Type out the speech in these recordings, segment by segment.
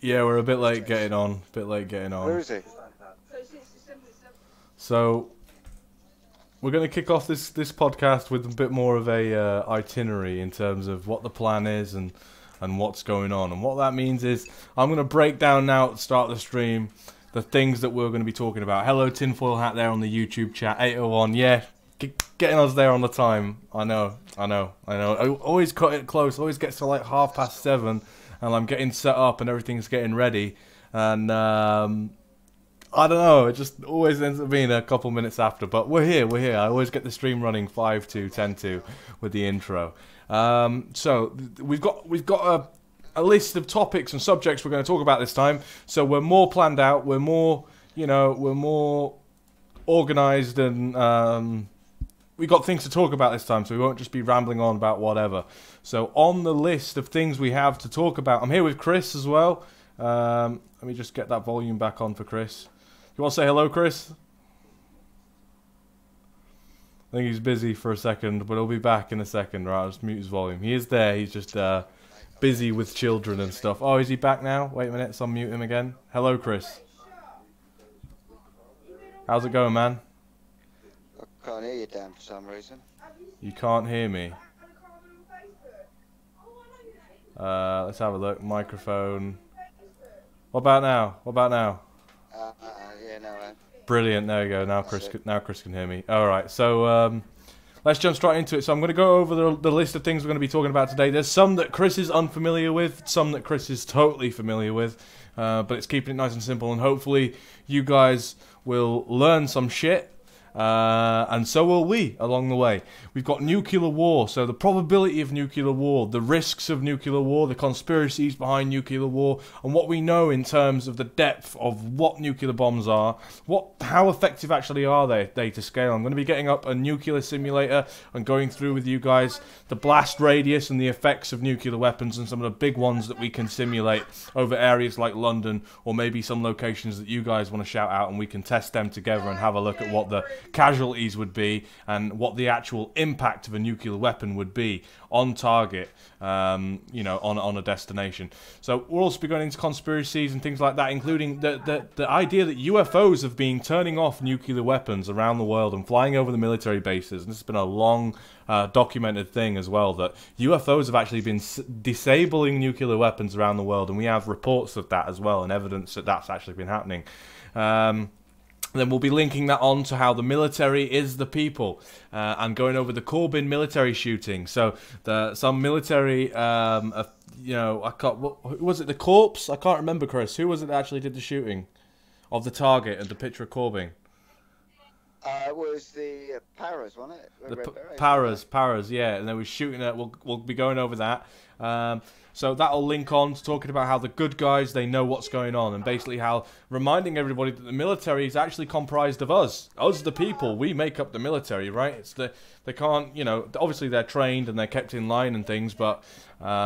Yeah, we're a bit late getting on. Where is he? So we're going to kick off this podcast with a bit more of a itinerary in terms of what the plan is and what's going on. And what that means is I'm going to break down now at the start of the stream the things that we're going to be talking about. Hello, Tinfoil Hat there on the YouTube chat, 801. Yeah, getting us there on the time. I know. I always cut it close. Always gets to like 7:30, and I'm getting set up and everything's getting ready. And I don't know. It just always ends up being a couple minutes after. But we're here. I always get the stream running 5 to 10 to with the intro. So we've got a list of topics and subjects we're going to talk about this time. So we're more planned out. We're more organised, and we got things to talk about this time, so we won't just be rambling on about whatever. So on the list of things we have to talk about, I'm here with Chris as well. Let me just get that volume back on for Chris. You want to say hello, Chris? I think he's busy for a second, but he'll be back in a second. Right, I'll just mute his volume. He is there, he's just busy with children and stuff. Oh, is he back now? Wait a minute, so I'll mute him again. Hello, Chris. How's it going, man? I can't hear you, Dan, for some reason. You can't hear me. Let's have a look. Microphone. What about now? Yeah, no. Brilliant. There we go. Now Chris can hear me. All right. So let's jump straight into it. So I'm going to go over the list of things we're going to be talking about today. There's some that Chris is unfamiliar with, some that Chris is totally familiar with, but it's keeping it nice and simple. And hopefully you guys will learn some shit. And so will we along the way. We've got nuclear war, so the probability of nuclear war, the risks of nuclear war, the conspiracies behind nuclear war, and what we know in terms of the depth of what nuclear bombs are, how effective actually are they to scale. I'm going to be getting up a nuclear simulator and going through with you guys the blast radius and the effects of nuclear weapons and some of the big ones that we can simulate over areas like London, or maybe some locations that you guys want to shout out, and we can test them together and have a look at what the casualties would be and what the actual impact of a nuclear weapon would be on target, on a destination. So we'll also be going into conspiracies and things like that, including the idea that UFOs have been turning off nuclear weapons around the world and flying over the military bases. And this has been a long documented thing as well, that UFOs have actually been disabling nuclear weapons around the world, and we have reports of that as well and evidence that that's actually been happening. Then we'll be linking that on to how the military is the people, and going over the Corbyn military shooting. So some military, who was it, the corpse? I can't remember, Chris. Who was it that actually did the shooting of the target and the picture of Corbyn? It was the Paras, wasn't it? The Paras, yeah. And they were shooting it. We'll be going over that. So that'll link on to talking about how the good guys, they know what's going on, and basically how reminding everybody that the military is actually comprised of us the people. We make up the military, right? They can't, obviously they're trained and they're kept in line and things, but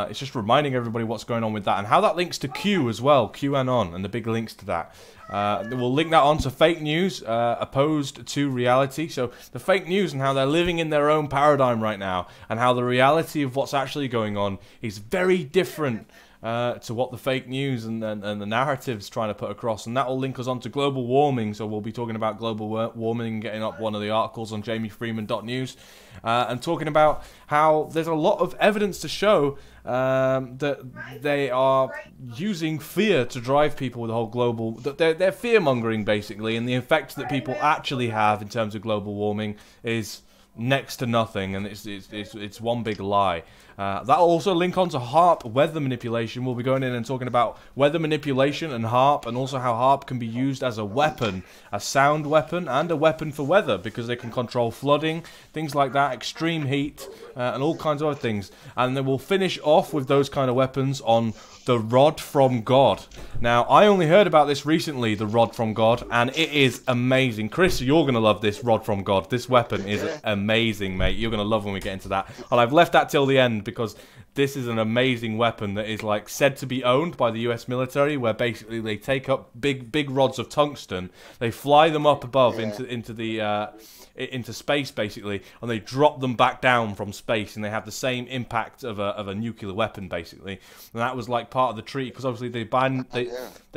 it's just reminding everybody what's going on with that and how that links to Q as well, QAnon, and the big links to that. We'll link that on to fake news opposed to reality. So the fake news and how they're living in their own paradigm right now, and how the reality of what's actually going on is very different to what the fake news and the narrative's trying to put across. And that will link us on to global warming. So we'll be talking about global warming and getting up one of the articles on jamiefreeman.news, and talking about how there's a lot of evidence to show that they are using fear to drive people with the whole global, that they're fear-mongering basically, and the effect that people actually have in terms of global warming is next to nothing, and it's one big lie. That'll also link on to HARP weather manipulation. We'll be going in and talking about weather manipulation and HARP, and also how HARP can be used as a weapon, a sound weapon, and a weapon for weather, because they can control flooding, things like that, extreme heat, and all kinds of other things. And then we'll finish off with those kind of weapons on the rod from God. Now, I only heard about this recently, the rod from God, and it is amazing. Chris, you're going to love this rod from God. This weapon is amazing, mate. You're going to love when we get into that. And I've left that till the end because this is an amazing weapon that is like said to be owned by the US military, where basically they take up big rods of tungsten, they fly them up above into space basically, and they drop them back down from space, and they have the same impact of a nuclear weapon basically. And that was like part of the treaty, because obviously they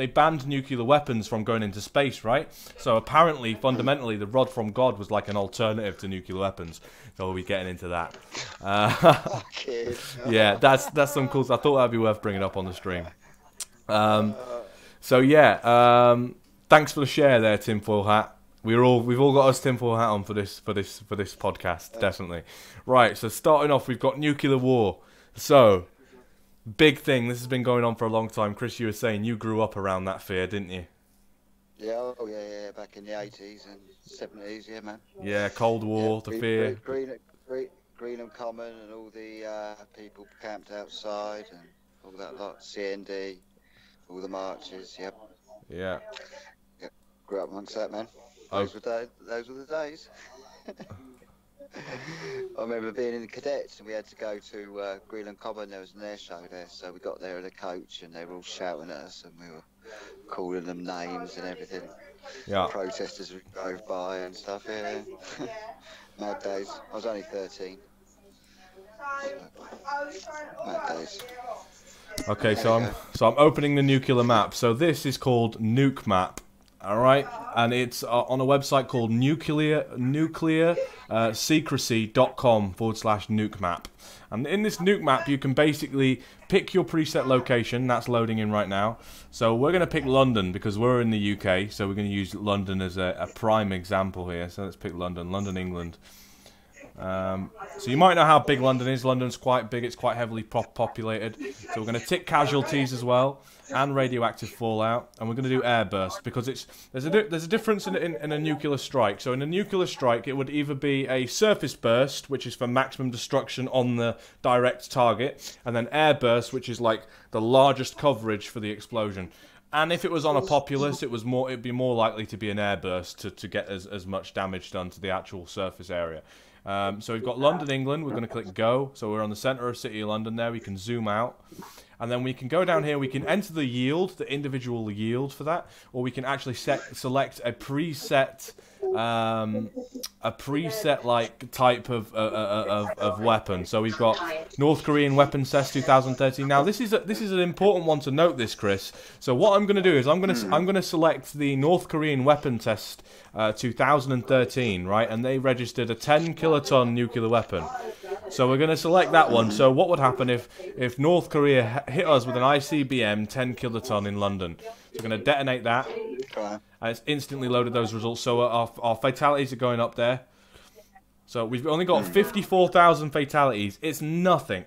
banned nuclear weapons from going into space, right? So apparently, fundamentally, the rod from God was like an alternative to nuclear weapons. So we'll be getting into that. Yeah, that's some cool stuff. I thought that'd be worth bringing up on the stream. So yeah, thanks for the share there, Tinfoil Hat. We've all got us tinfoil hat on for this podcast, definitely. Right, so starting off, we've got nuclear war. So, big thing. This has been going on for a long time. Chris, you were saying you grew up around that fear, didn't you? Yeah, back in the 80s and 70s, yeah, man. Yeah, Cold War, the fear. Greenham Common and all the people camped outside and all that lot. CND, all the marches, yep. Yeah. Grew up amongst that, man. Those were the days. I remember being in the cadets and we had to go to Greenham Common. There was an air show there, so we got there in a coach and they were all shouting at us and we were calling them names and everything. Yeah. Protesters drove by and stuff. Yeah. Mad days. I was only 13. Mad days. Okay, so I'm opening the nuclear map. So this is called Nuke Map. All right, and it's on a website called nuclearsecrecy.com/nuke map. And in this nuke map, you can basically pick your preset location. That's loading in right now. So we're going to pick London because we're in the UK. So we're going to use London as a prime example here. So let's pick London, England. So you might know how big London is. London's quite big. It's quite heavily populated. So we're going to tick casualties as well and radioactive fallout, and we're going to do airburst because there's a difference in a nuclear strike. So in a nuclear strike, it would either be a surface burst, which is for maximum destruction on the direct target, and then airburst, which is like the largest coverage for the explosion. And if it was on a populace, it'd be more likely to be an airburst to get as much damage done to the actual surface area. So we've got London, England. We're going to click go. So we're on the centre of City of London there. We can zoom out. And then we can go down here. We can enter the yield, the individual yield for that. Or we can actually select a preset like type of weapon. So we've got North Korean Weapons Test 2013. Now this is an important one to note, this, Chris. So what I'm going to do is I'm going to select the North Korean Weapon Test 2013, right? And they registered a 10 kiloton nuclear weapon. So we're going to select that one. So what would happen if North Korea hit us with an ICBM 10 kiloton in London? So we're going to detonate that. And it's instantly loaded those results. So our fatalities are going up there. So we've only got 54,000 fatalities. It's nothing,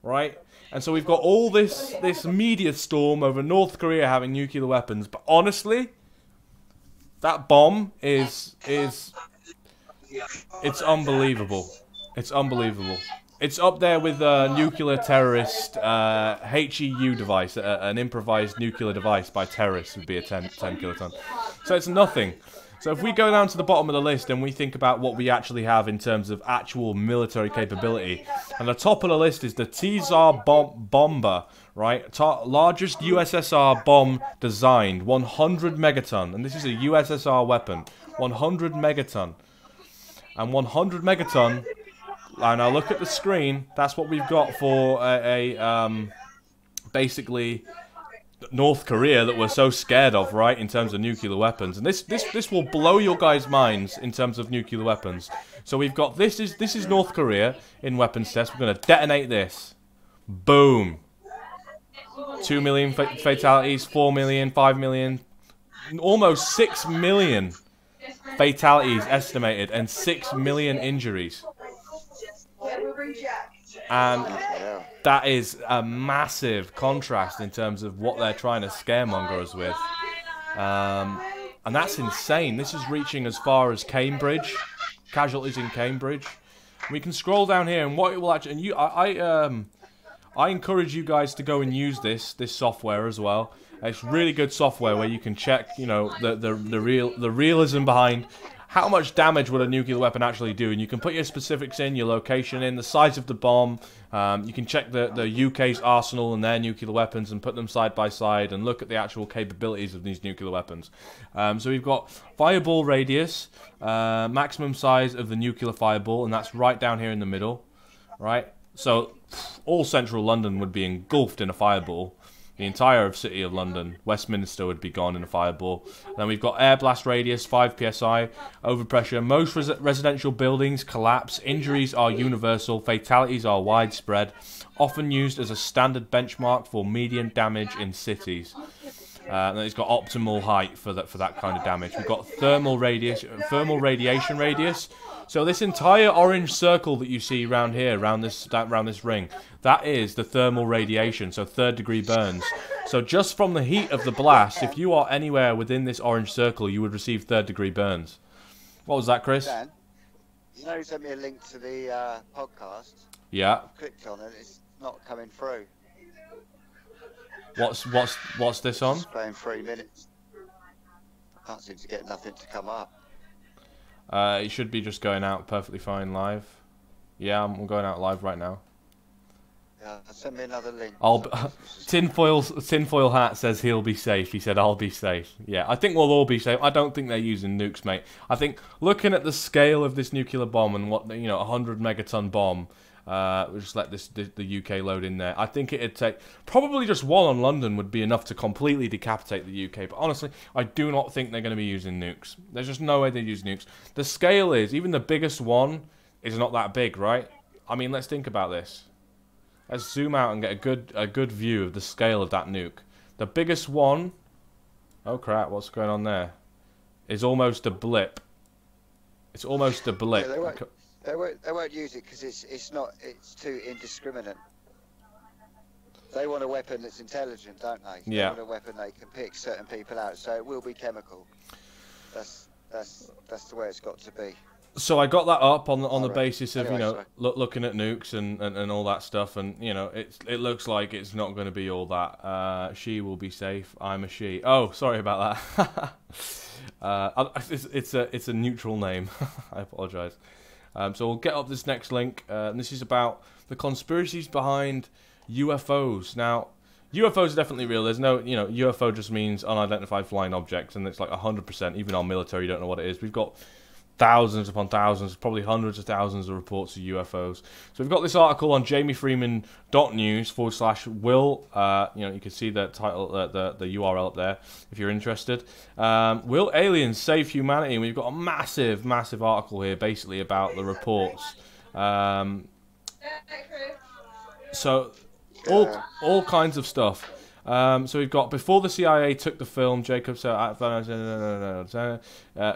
right? And so we've got all this media storm over North Korea having nuclear weapons. But honestly, that bomb it's unbelievable. It's unbelievable. It's up there with a nuclear terrorist HEU device, an improvised nuclear device by terrorists would be a 10 kiloton. So it's nothing. So if we go down to the bottom of the list and we think about what we actually have in terms of actual military capability, and the top of the list is the Tsar bomber, right? Largest USSR bomb designed, 100 megaton. And this is a USSR weapon, 100 megaton. And 100 megaton... And now look at the screen. That's what we've got for basically North Korea that we're so scared of, right? In terms of nuclear weapons, and this will blow your guys' minds in terms of nuclear weapons. So we've got this is North Korea in weapons test. We're going to detonate this. Boom. 2 million fatalities, 4 million, 5 million, almost 6 million fatalities estimated, and 6 million injuries. And that is a massive contrast in terms of what they're trying to scaremonger us with. And that's insane. This is reaching as far as Cambridge, casualties in Cambridge. We can scroll down here, and what it will actually... And I encourage you guys to go and use this software as well. It's really good software where you can check, you know, the realism behind how much damage would a nuclear weapon actually do? And you can put your specifics in, your location in, the size of the bomb. You can check the UK's arsenal and their nuclear weapons and put them side by side and look at the actual capabilities of these nuclear weapons. So we've got fireball radius, maximum size of the nuclear fireball, and that's right down here in the middle, right? So all central London would be engulfed in a fireball. The entire city of London, Westminster would be gone in a fireball. Then we've got air blast radius, 5 psi, overpressure. Most residential buildings collapse. Injuries are universal. Fatalities are widespread. Often used as a standard benchmark for median damage in cities. And it's got optimal height for that kind of damage. We've got thermal radiation radius. So this entire orange circle that you see around here, around this ring, that is the thermal radiation, so 3rd degree burns. So just from the heat of the blast, if you are anywhere within this orange circle, you would receive 3rd degree burns. What was that, Chris? Dan, you know you sent me a link to the podcast? Yeah. I've clicked on it, it's not coming through. What's this on? It's playing 3 minutes. I can't seem to get nothing to come up. It should be just going out perfectly fine live. Yeah, I'm going out live right now. Yeah, send me another link. Tinfoil Hat says he'll be safe. He said I'll be safe. Yeah, I think we'll all be safe. I don't think they're using nukes, mate. I think looking at the scale of this nuclear bomb and what, you know, 100 megaton bomb. We'll just let the UK load in there. I think it'd take probably just one on London would be enough to completely decapitate the UK. But honestly, I do not think they're going to be using nukes. There's just no way they use nukes. The scale is, even the biggest one is not that big, right? I mean, let's think about this. Let's zoom out and get a good view of the scale of that nuke. The biggest one, oh crap, what's going on there? Is almost a blip. It's almost a blip. Yeah, they won't use it because it's too indiscriminate. They want a weapon that's intelligent, don't they? Yeah. They want a weapon they can pick certain people out, so it will be chemical. That's the way it's got to be. So I got that up on the basis of, anyway, you know, looking at nukes and all that stuff, and you know it looks like it's not going to be all that. She will be safe. I'm a she. Oh, sorry about that. It's a neutral name. I apologise. So we'll get up this next link, and this is about the conspiracies behind UFOs. Now, UFOs are definitely real. There's no, you know, UFO just means unidentified flying objects, and it's like 100%. Even our military don't know what it is. We've got thousands upon thousands, probably hundreds of thousands of reports of UFOs. So we've got this article on jamiefreeman.news/Will. You know, you can see the title, the URL up there if you're interested. Will aliens save humanity? And we've got a massive article here, basically about the reports. So all kinds of stuff. So we've got before the CIA took the film, Jacob said,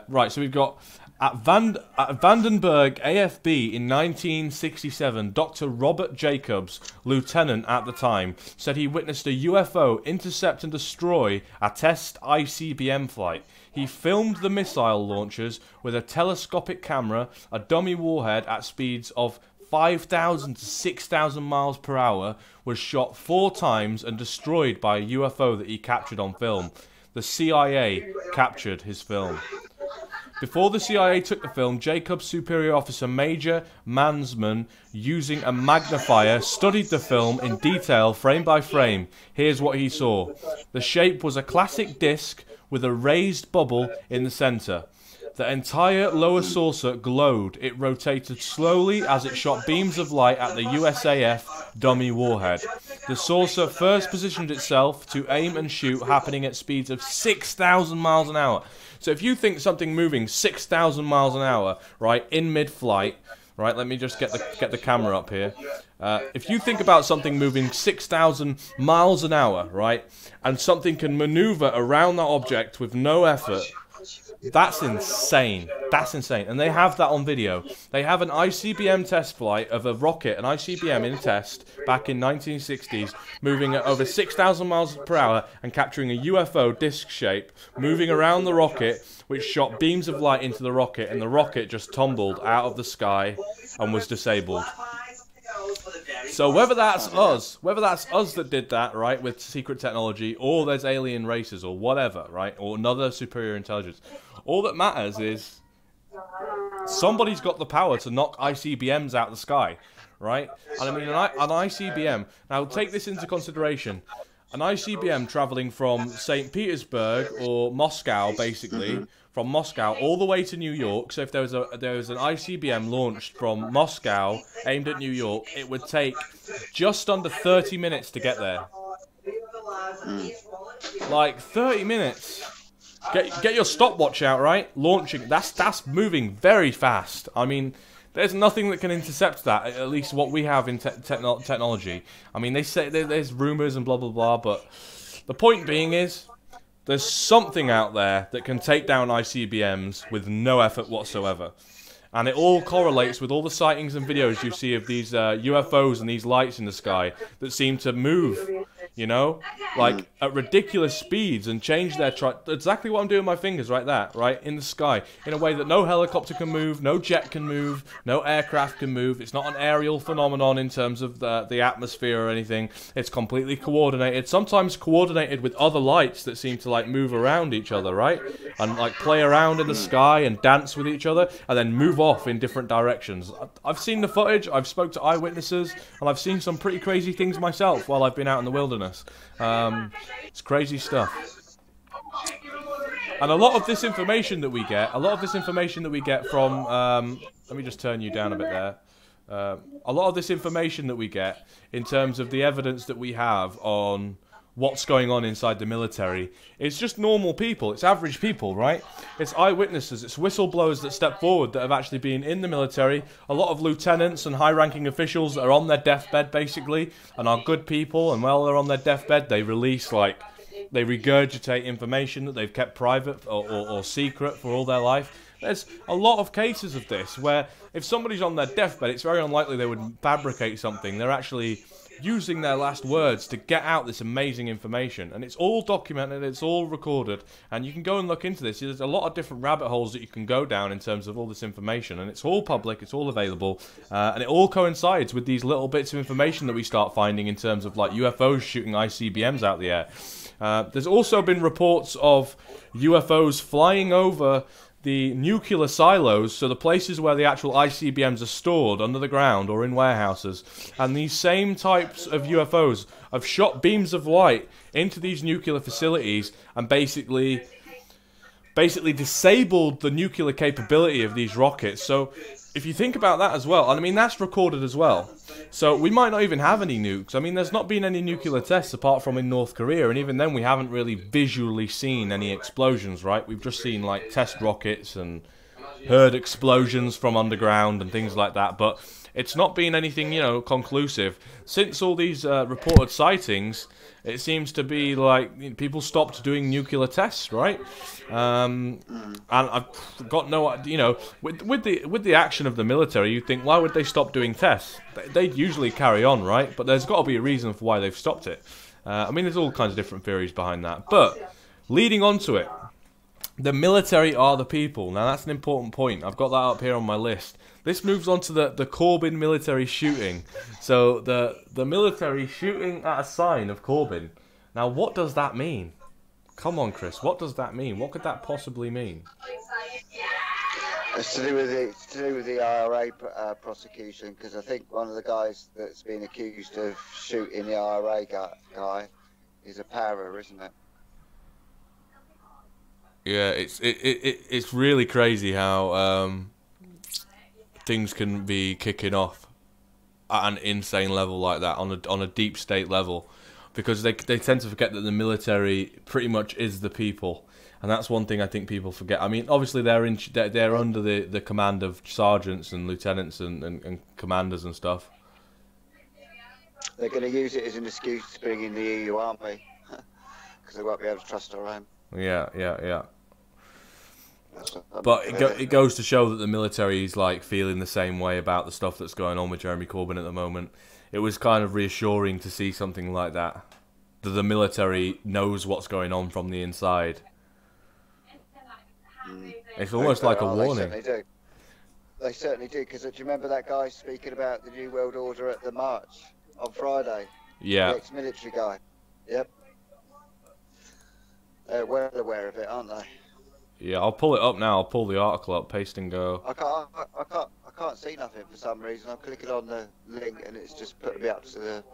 right. So we've got at Vandenberg AFB in 1967, Dr. Robert Jacobs, lieutenant at the time, said he witnessed a UFO intercept and destroy a test ICBM flight. He filmed the missile launchers with a telescopic camera, a dummy warhead at speeds of 5,000 to 6,000 miles per hour, was shot 4 times and destroyed by a UFO that he captured on film. The CIA captured his film. Before the CIA took the film, Jacobs' superior officer Major Mansman, using a magnifier, studied the film in detail, frame by frame. Here's what he saw. The shape was a classic disc with a raised bubble in the center. The entire lower saucer glowed. It rotated slowly as it shot beams of light at the USAF dummy warhead. The saucer first positioned itself to aim and shoot, happening at speeds of 6,000 miles an hour. So if you think something moving 6,000 miles an hour, right, in mid-flight, right, let me just get the camera up here. If you think about something moving 6,000 miles an hour, right, and something can maneuver around that object with no effort, that's insane. That's insane. And they have that on video. They have an ICBM test flight of a rocket, an ICBM in test back in 1960s, moving at over 6,000 miles per hour and capturing a UFO disc shape, moving around the rocket, which shot beams of light into the rocket, and the rocket just tumbled out of the sky and was disabled. So whether that's us that did that, right, with secret technology, or there's alien races or whatever, right, or another superior intelligence, all that matters is somebody's got the power to knock ICBMs out of the sky, right? And I mean, an ICBM, now take this into consideration, an ICBM traveling from St. Petersburg or Moscow, basically, from Moscow all the way to New York. So if there was an ICBM launched from Moscow aimed at New York, it would take just under 30 minutes to get there. Like 30 minutes. Get your stopwatch out, right? Launching, that's moving very fast. I mean, there's nothing that can intercept that, at least what we have in technology. I mean, they say there's rumors and blah, blah, blah, but the point being is, there's something out there that can take down ICBMs with no effort whatsoever. And it all correlates with all the sightings and videos you see of these UFOs and these lights in the sky that seem to move, you know, like at ridiculous speeds and change their exactly what I'm doing with my fingers right in the sky, in a way that no helicopter can move, no jet can move, no aircraft can move. It's not an aerial phenomenon in terms of the atmosphere or anything. It's completely coordinated, sometimes coordinated with other lights that seem to like move around each other, right? And like play around in the sky and dance with each other and then move off in different directions. I've seen the footage, I've spoke to eyewitnesses, and I've seen some pretty crazy things myself while I've been out in the wilderness. It's crazy stuff. And a lot of this information that we get, from, let me just turn you down a bit there. A lot of this information that we get in terms of the evidence that we have on what's going on inside the military, it's just normal people, it's average people, right? It's eyewitnesses, it's whistleblowers that step forward that have actually been in the military, a lot of lieutenants and high-ranking officials that are on their deathbed, basically, and are good people, and while they're on their deathbed, they release, like, they regurgitate information that they've kept private or secret for all their life. There's a lot of cases of this, where if somebody's on their deathbed, it's very unlikely they would fabricate something. They're actually using their last words to get out this amazing information, and it's all documented, it's all recorded, and you can go and look into this. There's a lot of different rabbit holes that you can go down in terms of all this information, and it's all public, it's all available, and it all coincides with these little bits of information that we start finding in terms of like UFOs shooting ICBMs out the air. There's also been reports of UFOs flying over the nuclear silos, so the places where the actual ICBMs are stored under the ground or in warehouses, and these same types of UFOs have shot beams of light into these nuclear facilities and basically disabled the nuclear capability of these rockets. So if you think about that as well, and I mean that's recorded as well, so we might not even have any nukes. I mean, there's not been any nuclear tests apart from in North Korea, and even then we haven't really visually seen any explosions, right? We've just seen like test rockets and heard explosions from underground and things like that, but it's not been anything, you know, conclusive. Since all these reported sightings, it seems to be like people stopped doing nuclear tests, right? And I've got no, you know, with the action of the military, you think, why would they stop doing tests? They'd usually carry on, right? But there's got to be a reason for why they've stopped it. I mean, there's all kinds of different theories behind that. But leading on to it, the military are the people. Now that's an important point. I've got that up here on my list. This moves on to the Corbyn military shooting. So the military shooting at a sign of Corbyn. Now what does that mean? Come on, Chris. What does that mean? What could that possibly mean? It's to do with the IRA prosecution, because I think one of the guys that's been accused of shooting the IRA guy is a para, isn't it? Yeah, it's really crazy how things can be kicking off at an insane level like that, on a deep state level, because they tend to forget that the military pretty much is the people, and that's one thing I think people forget. I mean, obviously they're under the command of sergeants and lieutenants and commanders and stuff. They're going to use it as an excuse to bring in the EU army, because they won't be able to trust our own. Yeah. But it goes to show that the military is like feeling the same way about the stuff that's going on with Jeremy Corbyn at the moment. It was kind of reassuring to see something like that the military knows what's going on from the inside. It's almost like a warning. They certainly do, because do you remember that guy speaking about the New World Order at the march on Friday? Yeah. The ex-military guy. Yep. They're well aware of it, aren't they? Yeah, I'll pull it up now. I'll pull the article up, paste and go. I can't see nothing for some reason. I'm clicking on the link and it's just putting me up to the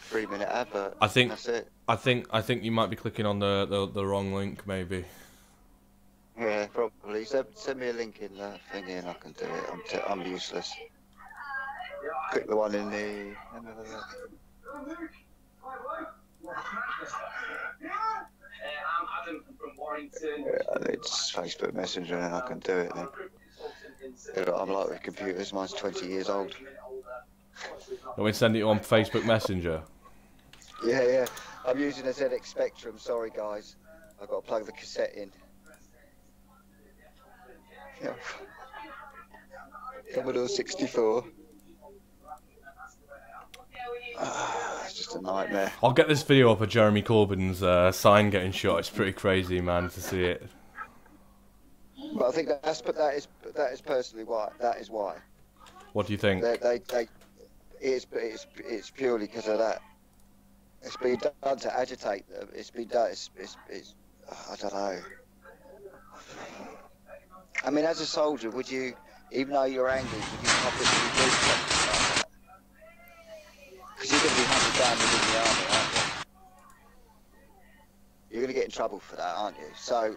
3-minute advert. I think that's it. I think you might be clicking on the wrong link, maybe. Yeah, probably. Send me a link in the thingy and I can do it. I'm useless. Click the one in the. It's Facebook Messenger and I can do it then. I'm like with computers, mine's 20 years old. Want me to send it on Facebook Messenger? Yeah. I'm using a ZX Spectrum, sorry guys. I've got to plug the cassette in. Commodore 64. It's just a nightmare. I'll get this video up of Jeremy Corbyn's sign getting shot. It's pretty crazy, man, to see it. But I think that is personally why. That is why. What do you think? It's purely because of that. It's been done to agitate them. It's been done. It's I don't know. I mean, as a soldier, would you, even though you're angry, would you publicly do something like that? Because you're going to be hunted down within the army, aren't you? You're going to get in trouble for that, aren't you? So,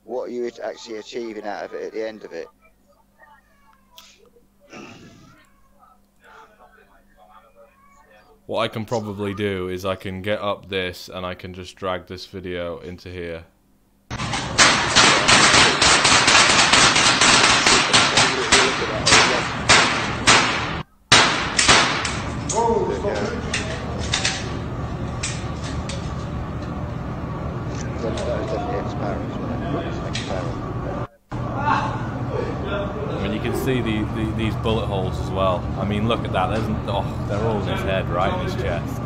what are you actually achieving out of it at the end of it? What I can probably do is I can get up this and I can just drag this video into here. I mean, you can see these bullet holes as well. I mean, look at that. They're all in his head, right in his chest.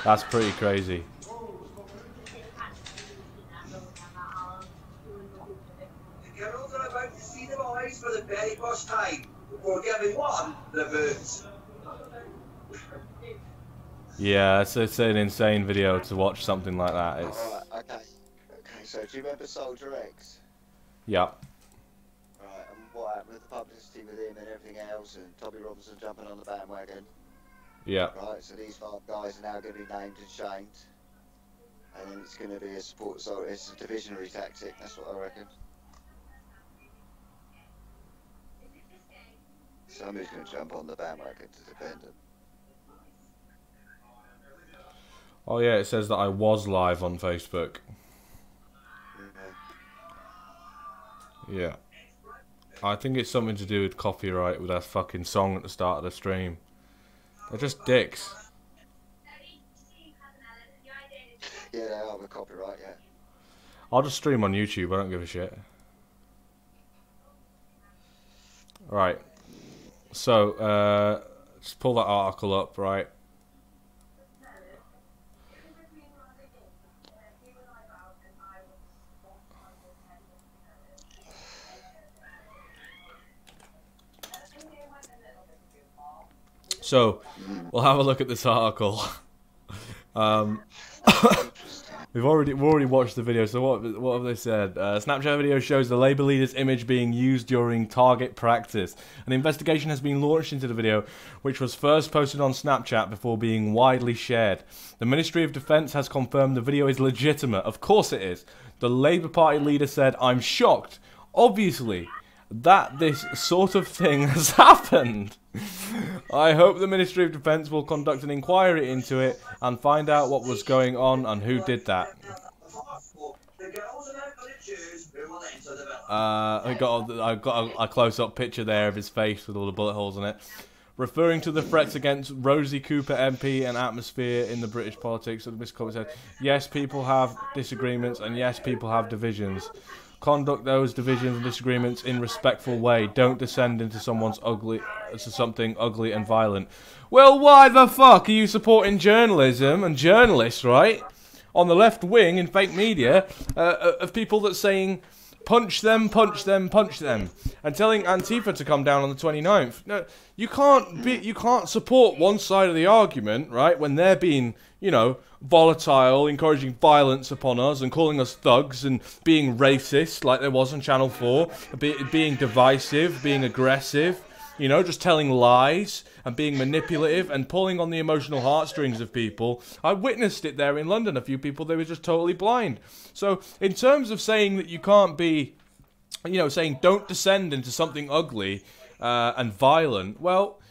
That's pretty crazy. The girls are about to see the boys for the very first time before giving one the boots. Yeah, it's an insane video to watch something like that. It's... Alright, okay, so do you remember Soldier X? Yeah. Right, and what happened with the publicity with him and everything else, and Tommy Robinson jumping on the bandwagon? Yeah. Right, so these 5 guys are now going to be named and shamed, and then it's going to be a support, so it's a divisionary tactic, that's what I reckon. Somebody's going to jump on the bandwagon to defend them. Oh yeah, it says that I was live on Facebook. Yeah. I think it's something to do with copyright with that fucking song at the start of the stream. They're just dicks. Yeah, they are with copyright, yeah. I'll just stream on YouTube, I don't give a shit. Right. So, just pull that article up, right? So, we'll have a look at this article. We've already watched the video, so what have they said? Snapchat video shows the Labour leader's image being used during target practice. An investigation has been launched into the video, which was first posted on Snapchat before being widely shared. The Ministry of Defence has confirmed the video is legitimate. Of course it is. The Labour Party leader said, "I'm shocked, obviously, that this sort of thing has happened. I hope the Ministry of Defence will conduct an inquiry into it and find out what was going on and who did that." I got a close-up picture there of his face with all the bullet holes in it. Referring to the threats against Rosie Cooper MP and atmosphere in the British politics, Mr. Corbyn said, "Yes, people have disagreements and yes, people have divisions. Conduct those divisions and disagreements in a respectful way. Don't descend into something ugly and violent." Well, why the fuck are you supporting journalism and journalists, right? On the left wing in fake media, of people that saying punch them, punch them, punch them, and telling Antifa to come down on the 29th. No, you can't support one side of the argument, right, when they're being, you know, volatile, encouraging violence upon us and calling us thugs and being racist like there was on Channel 4, being divisive, being aggressive, you know, just telling lies and being manipulative and pulling on the emotional heartstrings of people. I witnessed it there in London. A few people, they were just totally blind. So in terms of saying that you can't be, you know, saying don't descend into something ugly and violent, well,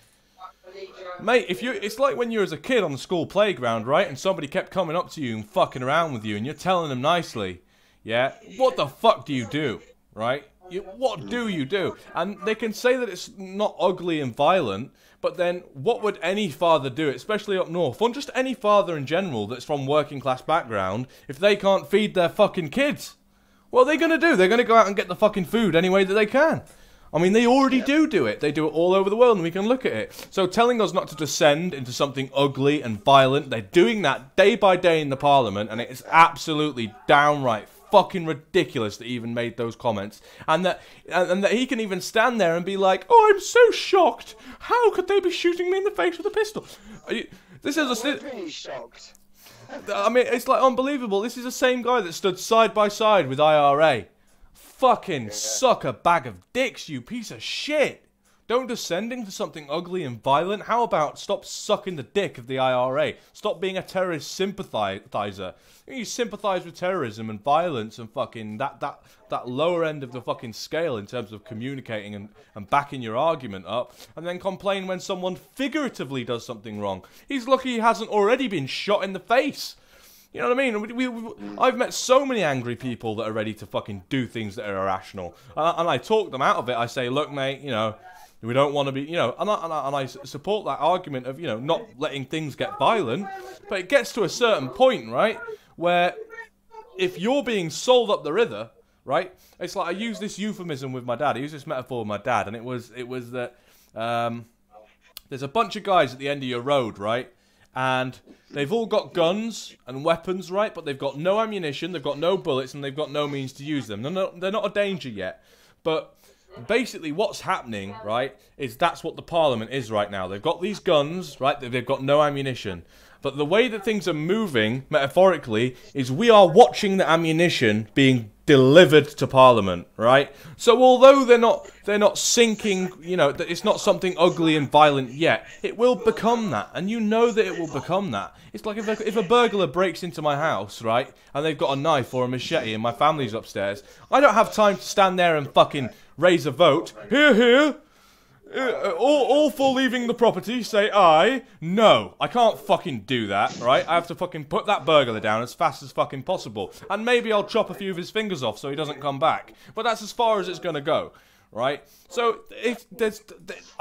mate, it's like when you were as a kid on the school playground, right? And somebody kept coming up to you and fucking around with you and you're telling them nicely, yeah? What the fuck do you do, right? What do you do? And they can say that it's not ugly and violent, but then what would any father do, especially up north, or just any father in general that's from working class background, if they can't feed their fucking kids? What are they going to do? They're going to go out and get the fucking food any way that they can. I mean, they already do it. They do it all over the world, and we can look at it. So telling us not to descend into something ugly and violent, they're doing that day by day in the Parliament, and it is absolutely downright fucking ridiculous that he even made those comments, and that he can even stand there and be like, "Oh, I'm so shocked. How could they be shooting me in the face with a pistol?" This is I'm pretty shocked. I mean, it's like unbelievable. This is the same guy that stood side by side with IRA. Fucking suck a bag of dicks, you piece of shit. Don't descend into something ugly and violent. How about stop sucking the dick of the IRA? Stop being a terrorist sympathizer. You sympathize with terrorism and violence and fucking that lower end of the fucking scale in terms of communicating and backing your argument up, and then complain when someone figuratively does something wrong. He's lucky he hasn't already been shot in the face. You know what I mean? I've met so many angry people that are ready to fucking do things that are irrational, and I talk them out of it. I say, look, mate, you know, we don't want to be, you know, and I support that argument of, you know, not letting things get violent, but it gets to a certain point, right, where if you're being sold up the river, right, it's like I use this euphemism with my dad. I use this metaphor with my dad, and it was that there's a bunch of guys at the end of your road, right, and they've all got guns and weapons, right, but they've got no ammunition, they've got no bullets, and they've got no means to use them. They're not a danger yet, but basically what's happening, right, is that's what the Parliament is right now. They've got these guns, right, they've got no ammunition. But the way that things are moving, metaphorically, is we are watching the ammunition being delivered to Parliament, right? So although they're not sinking, you know, that it's not something ugly and violent yet, it will become that, and you know that it will become that. It's like if a burglar breaks into my house, right, and they've got a knife or a machete and my family's upstairs, I don't have time to stand there and fucking raise a vote. Here. All for leaving the property, say aye. No, I can't fucking do that, right? I have to fucking put that burglar down as fast as fucking possible. And maybe I'll chop a few of his fingers off so he doesn't come back. But that's as far as it's gonna go, right? So,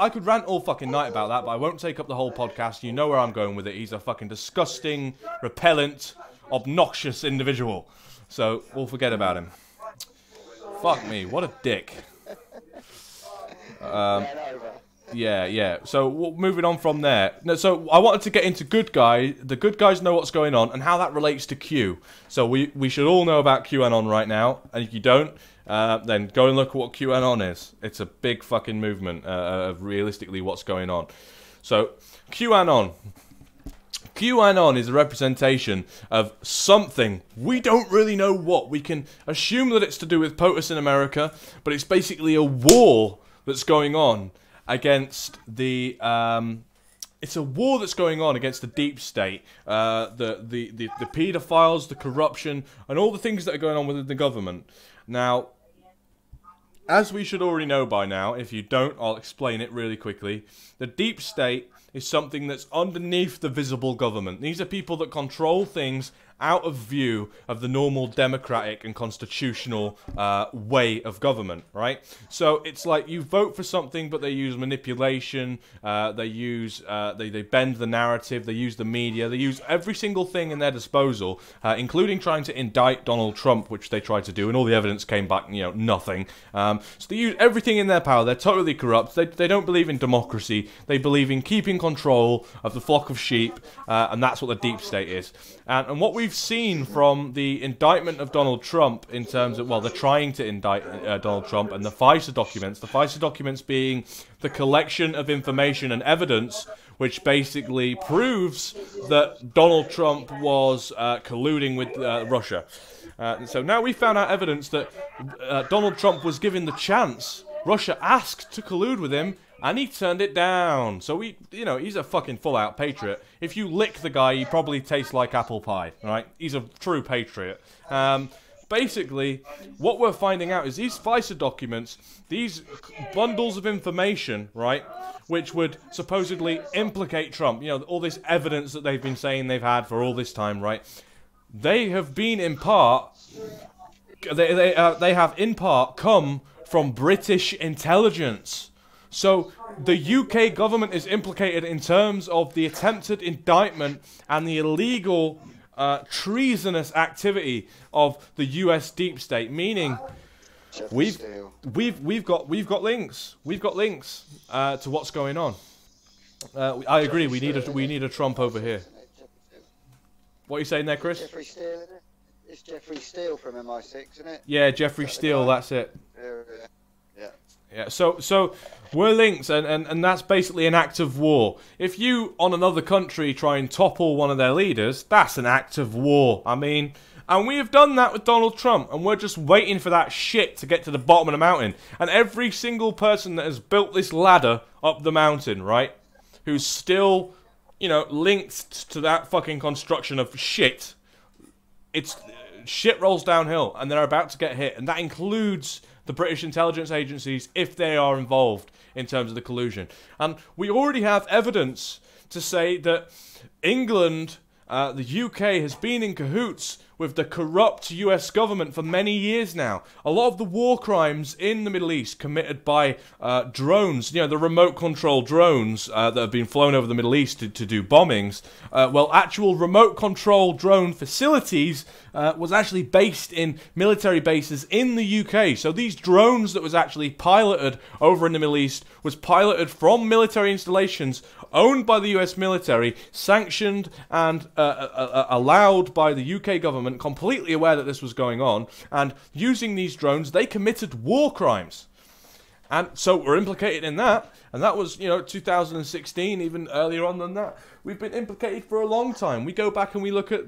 I could rant all fucking night about that, but I won't take up the whole podcast. You know where I'm going with it. He's a fucking disgusting, repellent, obnoxious individual. So, we'll forget about him. Fuck me, what a dick. Yeah. So moving on from there. No, so I wanted to get into good guy. The good guys know what's going on and how that relates to Q. So we should all know about QAnon right now. And if you don't, then go and look at what QAnon is. It's a big fucking movement of realistically what's going on. So QAnon. QAnon is a representation of something. We don't really know what. We can assume that it's to do with POTUS in America, but it's basically a war that's going on against the it's a war that's going on against the deep state, the pedophiles, the corruption, and all the things that are going on within the government. Now, as we should already know by now, if you don't, I'll explain it really quickly. The deep state is something that's underneath the visible government. These are people that control things out of view of the normal democratic and constitutional way of government, right? So it's like you vote for something, but they use manipulation, they bend the narrative, they use the media, they use every single thing in their disposal, including trying to indict Donald Trump, which they tried to do, and all the evidence came back, you know, nothing. So they use everything in their power. They're totally corrupt. They don't believe in democracy. They believe in keeping control of the flock of sheep, and that's what the deep state is. And what we we've seen from the indictment of Donald Trump in terms of, well, they're trying to indict Donald Trump, and the FISA documents being the collection of information and evidence which basically proves that Donald Trump was colluding with Russia. So now we found out evidence that Donald Trump was given the chance. Russia asked to collude with him, and he turned it down. So he's a fucking full-out patriot. If you lick the guy, he probably tastes like apple pie, right? He's a true patriot. Basically, what we're finding out is these FISA documents, these bundles of information, right, which would supposedly implicate Trump, all this evidence that they've been saying they've had for all this time, right? They have been in part, they have in part come from British intelligence. So the UK government is implicated in terms of the attempted indictment and the illegal treasonous activity of the US deep state, meaning we've got links to what's going on. I agree. We need a Trump over here. What are you saying there, Chris? Jeffrey Steele, isn't it? It's Jeffrey Steele from MI6, isn't it? Yeah, Jeffrey Steele. That's it. Yeah. Yeah, so we're linked, and that's basically an act of war. If you, on another country, try and topple one of their leaders, that's an act of war. I mean, and we have done that with Donald Trump, and we're just waiting for that shit to get to the bottom of the mountain. And every single person that has built this ladder up the mountain, right, who's still, linked to that fucking construction of shit, shit rolls downhill, and they're about to get hit, and that includes the British intelligence agencies, if they are involved in terms of the collusion. And we already have evidence to say that England, the UK, has been in cahoots with the corrupt US government for many years now. A lot of the war crimes in the Middle East committed by drones, the remote control drones that have been flown over the Middle East to do bombings, actual remote control drone facilities was actually based in military bases in the UK. So these drones that was actually piloted over in the Middle East was piloted from military installations owned by the US military, sanctioned and allowed by the UK government, completely aware that this was going on, and using these drones, they committed war crimes. And so we're implicated in that, and that was, 2016, even earlier on than that. We've been implicated for a long time. We go back and we look at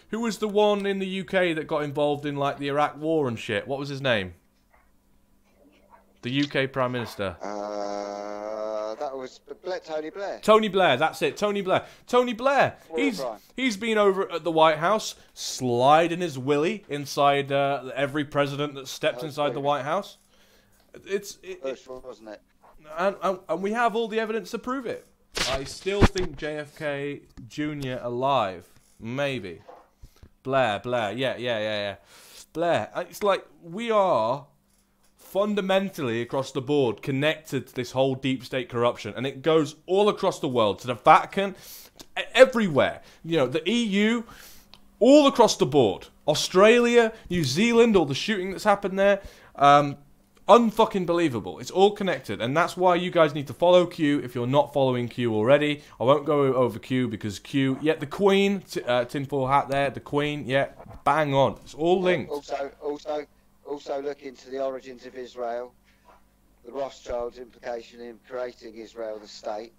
who was the one in the UK that got involved in like the Iraq War and shit. What was his name? The UK Prime Minister. That was Tony Blair. Tony Blair, that's it. Tony Blair. Tony Blair. He's been over at the White House, sliding his willy inside every president that stepped inside the White House. Bush, wasn't it? And we have all the evidence to prove it. I still think JFK Jr. alive. Maybe. Blair. Yeah. Blair. It's like we are fundamentally across the board connected to this whole deep state corruption, and it goes all across the world, to the Vatican, everywhere. The EU, all across the board. Australia, New Zealand, all the shooting that's happened there. Unfucking believable. It's all connected, and that's why you guys need to follow Q if you're not following Q already. I won't go over Q because Q, the Queen, tinfoil hat there, the Queen, bang on. It's all linked. Also look into the origins of Israel, the Rothschilds' implication in creating Israel the state,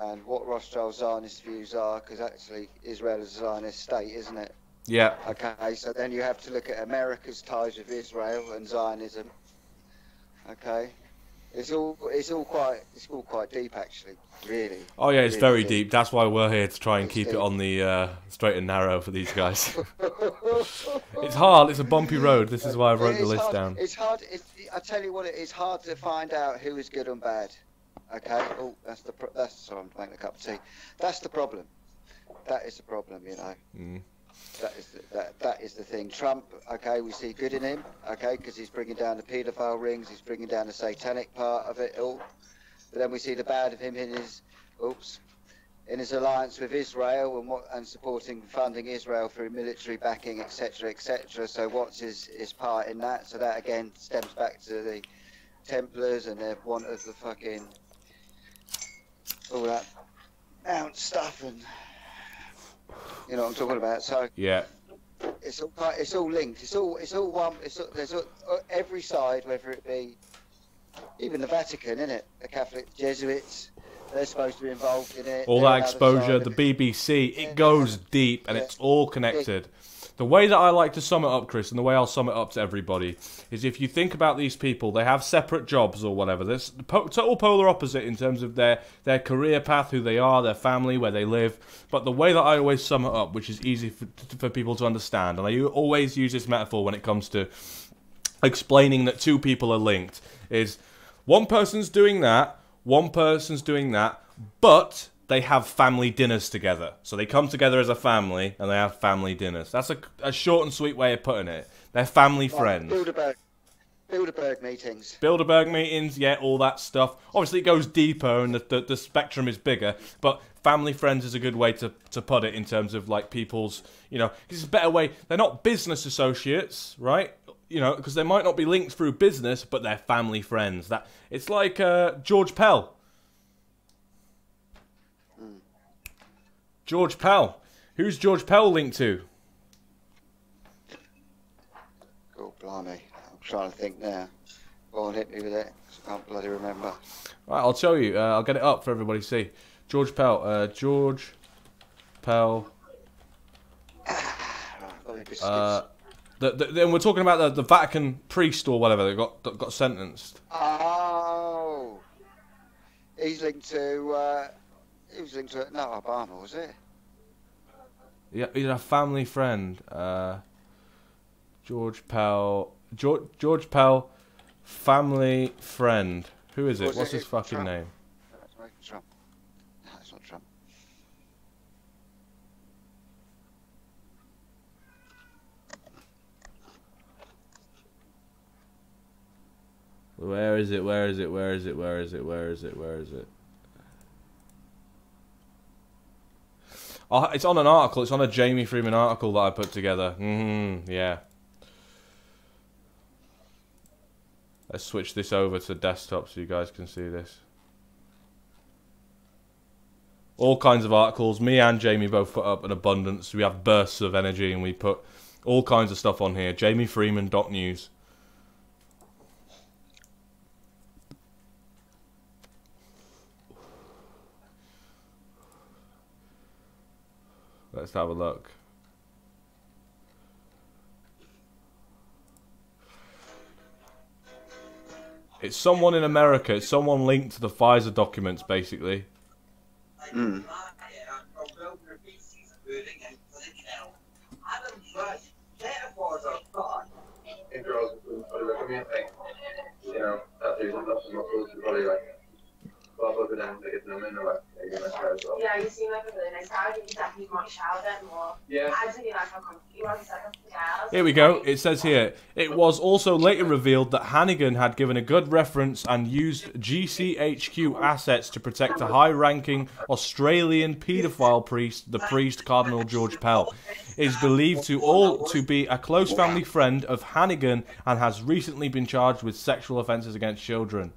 and what Rothschild's Zionist views are, because actually Israel is a Zionist state, isn't it? Yeah. Okay, so then you have to look at America's ties with Israel and Zionism. Okay, it's all quite deep actually, really. Oh yeah, it's really very deep. That's why we're here to try and keep it on the straight and narrow for these guys. It's hard. It's a bumpy road. This is why I wrote the list down. It's hard. I tell you what, it's hard to find out who is good and bad. Okay. Oh, sorry, I'm making a cup of tea. That's the problem. That is the problem, Mm. That is the thing. Trump, okay, we see good in him, okay, because he's bringing down the paedophile rings, he's bringing down the satanic part of it all. But then we see the bad of him in his alliance with Israel and supporting, funding Israel through military backing, etc., etc. So what's his part in that? So that again stems back to the Templars and their want of the fucking all that ounce stuff and. You know what I'm talking about? So Yeah. it's all linked. It's all one. There's every side, whether it be even the Vatican, isn't it? The Catholic Jesuits, they're supposed to be involved in it. All that exposure, the BBC, it goes deep and it's all connected. The way that I like to sum it up, Chris, and the way I'll sum it up to everybody, is if you think about these people, they have separate jobs or whatever. There's total polar opposite in terms of their career path, who they are, their family, where they live. But the way that I always sum it up, which is easy for people to understand, and I always use this metaphor when it comes to explaining that two people are linked, is one person's doing that, one person's doing that, but they have family dinners together. So they come together as a family and they have family dinners. That's a short and sweet way of putting it. They're family friends. Bilderberg meetings. Bilderberg meetings, yeah, all that stuff. Obviously it goes deeper and the spectrum is bigger, but family friends is a good way to put it in terms of like people's, you know, it's a better way. They're not business associates, right? You know, because they might not be linked through business, but they're family friends. That it's like George Pell. George Pell. Who's George Pell linked to? Oh, blimey. I'm trying to think now. Go on, hit me with it. I can't bloody remember. Right, I'll tell you. I'll get it up for everybody to see. George Pell. George Pell. Then we're talking about the Vatican priest or whatever that got sentenced. Oh. He's linked to... He was linked to no Obama, was it? Yeah, he's a family friend. George Pell. George Pell, family friend. Who is it? What's his fucking Trump? name? Trump. No, it's not Trump. Where is it? Where is it? Where is it? Where is it? Where is it? Where is it? Oh, it's on an article. It's on a Jamie Freeman article that I put together. Yeah. Let's switch this over to desktop so you guys can see this. All kinds of articles. Me and Jamie both put up an abundance. We have bursts of energy and we put all kinds of stuff on here. JamieFreeman.news. Let's have a look. It's someone in America. It's someone linked to the Pfizer documents, basically. Yeah, you seem like a really nice guy. I think you definitely want to shower a bit more. Yeah. I just really like how comfy you are. You said nothing else. Here we go. It says here, it was also later revealed that Hannigan had given a good reference and used GCHQ assets to protect a high-ranking Australian paedophile priest, the priest Cardinal George Pell. It is believed to be a close family friend of Hannigan and has recently been charged with sexual offences against children.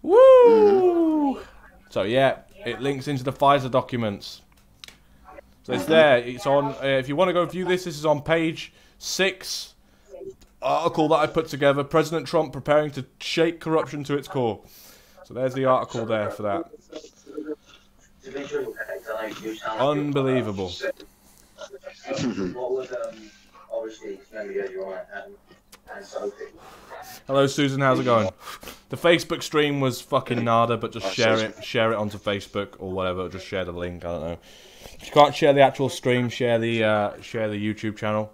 Woo! So yeah, it links into the Pfizer documents. So it's there. It's on. If you want to go view this, this is on page 6. Article that I put together. President Trump preparing to shake corruption to its core. So there's the article there for that. Unbelievable. Hello Susan, how's it going? The Facebook stream was fucking nada, but just share it onto Facebook or whatever. Just share the link. I don't know. If you can't share the actual stream, share the YouTube channel.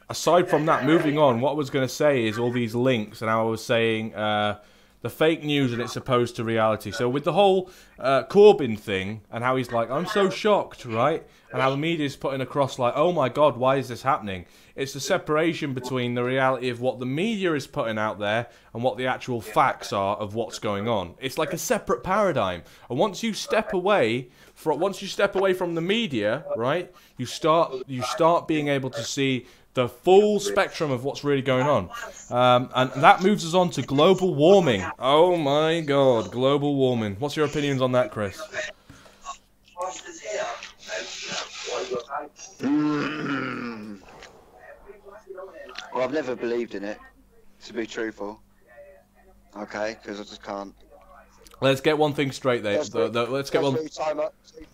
Aside from that, moving on, what I was going to say is all these links, and how I was saying the fake news and it's opposed to reality. So with the whole Corbyn thing, and how he's like, I'm so shocked, right? And how the media's putting across like, oh my God, why is this happening? It's the separation between the reality of what the media is putting out there and what the actual facts are of what's going on. It's like a separate paradigm. And once you step away once you step away from the media, right, you start being able to see the full spectrum of what's really going on. And that moves us on to global warming. Oh my God, global warming. What's your opinions on that, Chris? Well, I've never believed in it, to be truthful. Okay, because I just can't. Let's get one thing straight there. Let's get one. Through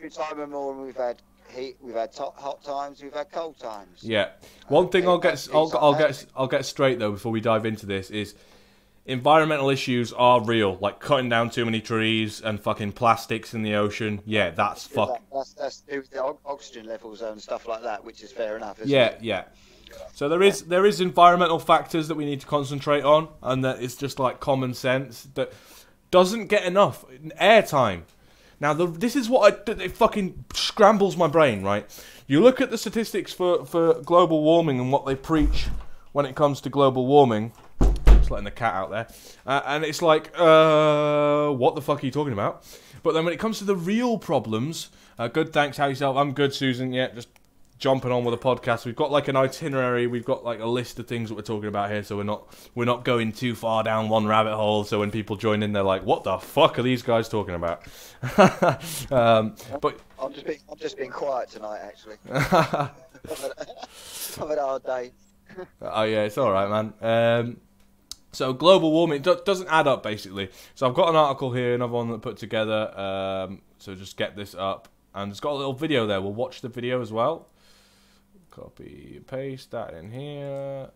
time and more, we've had heat, we've had hot times, we've had cold times. Yeah. One thing I'll get straight though before we dive into this is environmental issues are real, like cutting down too many trees and fucking plastics in the ocean. Yeah, that's fuck. That's the oxygen levels and stuff like that, which is fair enough. Isn't it? Yeah. So there is environmental factors that we need to concentrate on, and that it's just like common sense that doesn't get enough airtime. Now this is what it fucking scrambles my brain, right? You look at the statistics for global warming and what they preach when it comes to global warming. Just letting the cat out there, and it's like, what the fuck are you talking about? But then when it comes to the real problems, good, thanks. How yourself? I'm good, Susan. Yeah, just jumping on with a podcast. We've got like an itinerary. We've got like a list of things that we're talking about here, so we're not going too far down one rabbit hole. So when people join in, they're like, "What the fuck are these guys talking about?" But I'm just being quiet tonight, actually. I've had a hard day. Oh yeah, it's all right, man. So global warming doesn't add up, basically. So I've got an article here, another one that I put together. So just get this up, and it's got a little video there. We'll watch the video as well. Copy, paste that in here,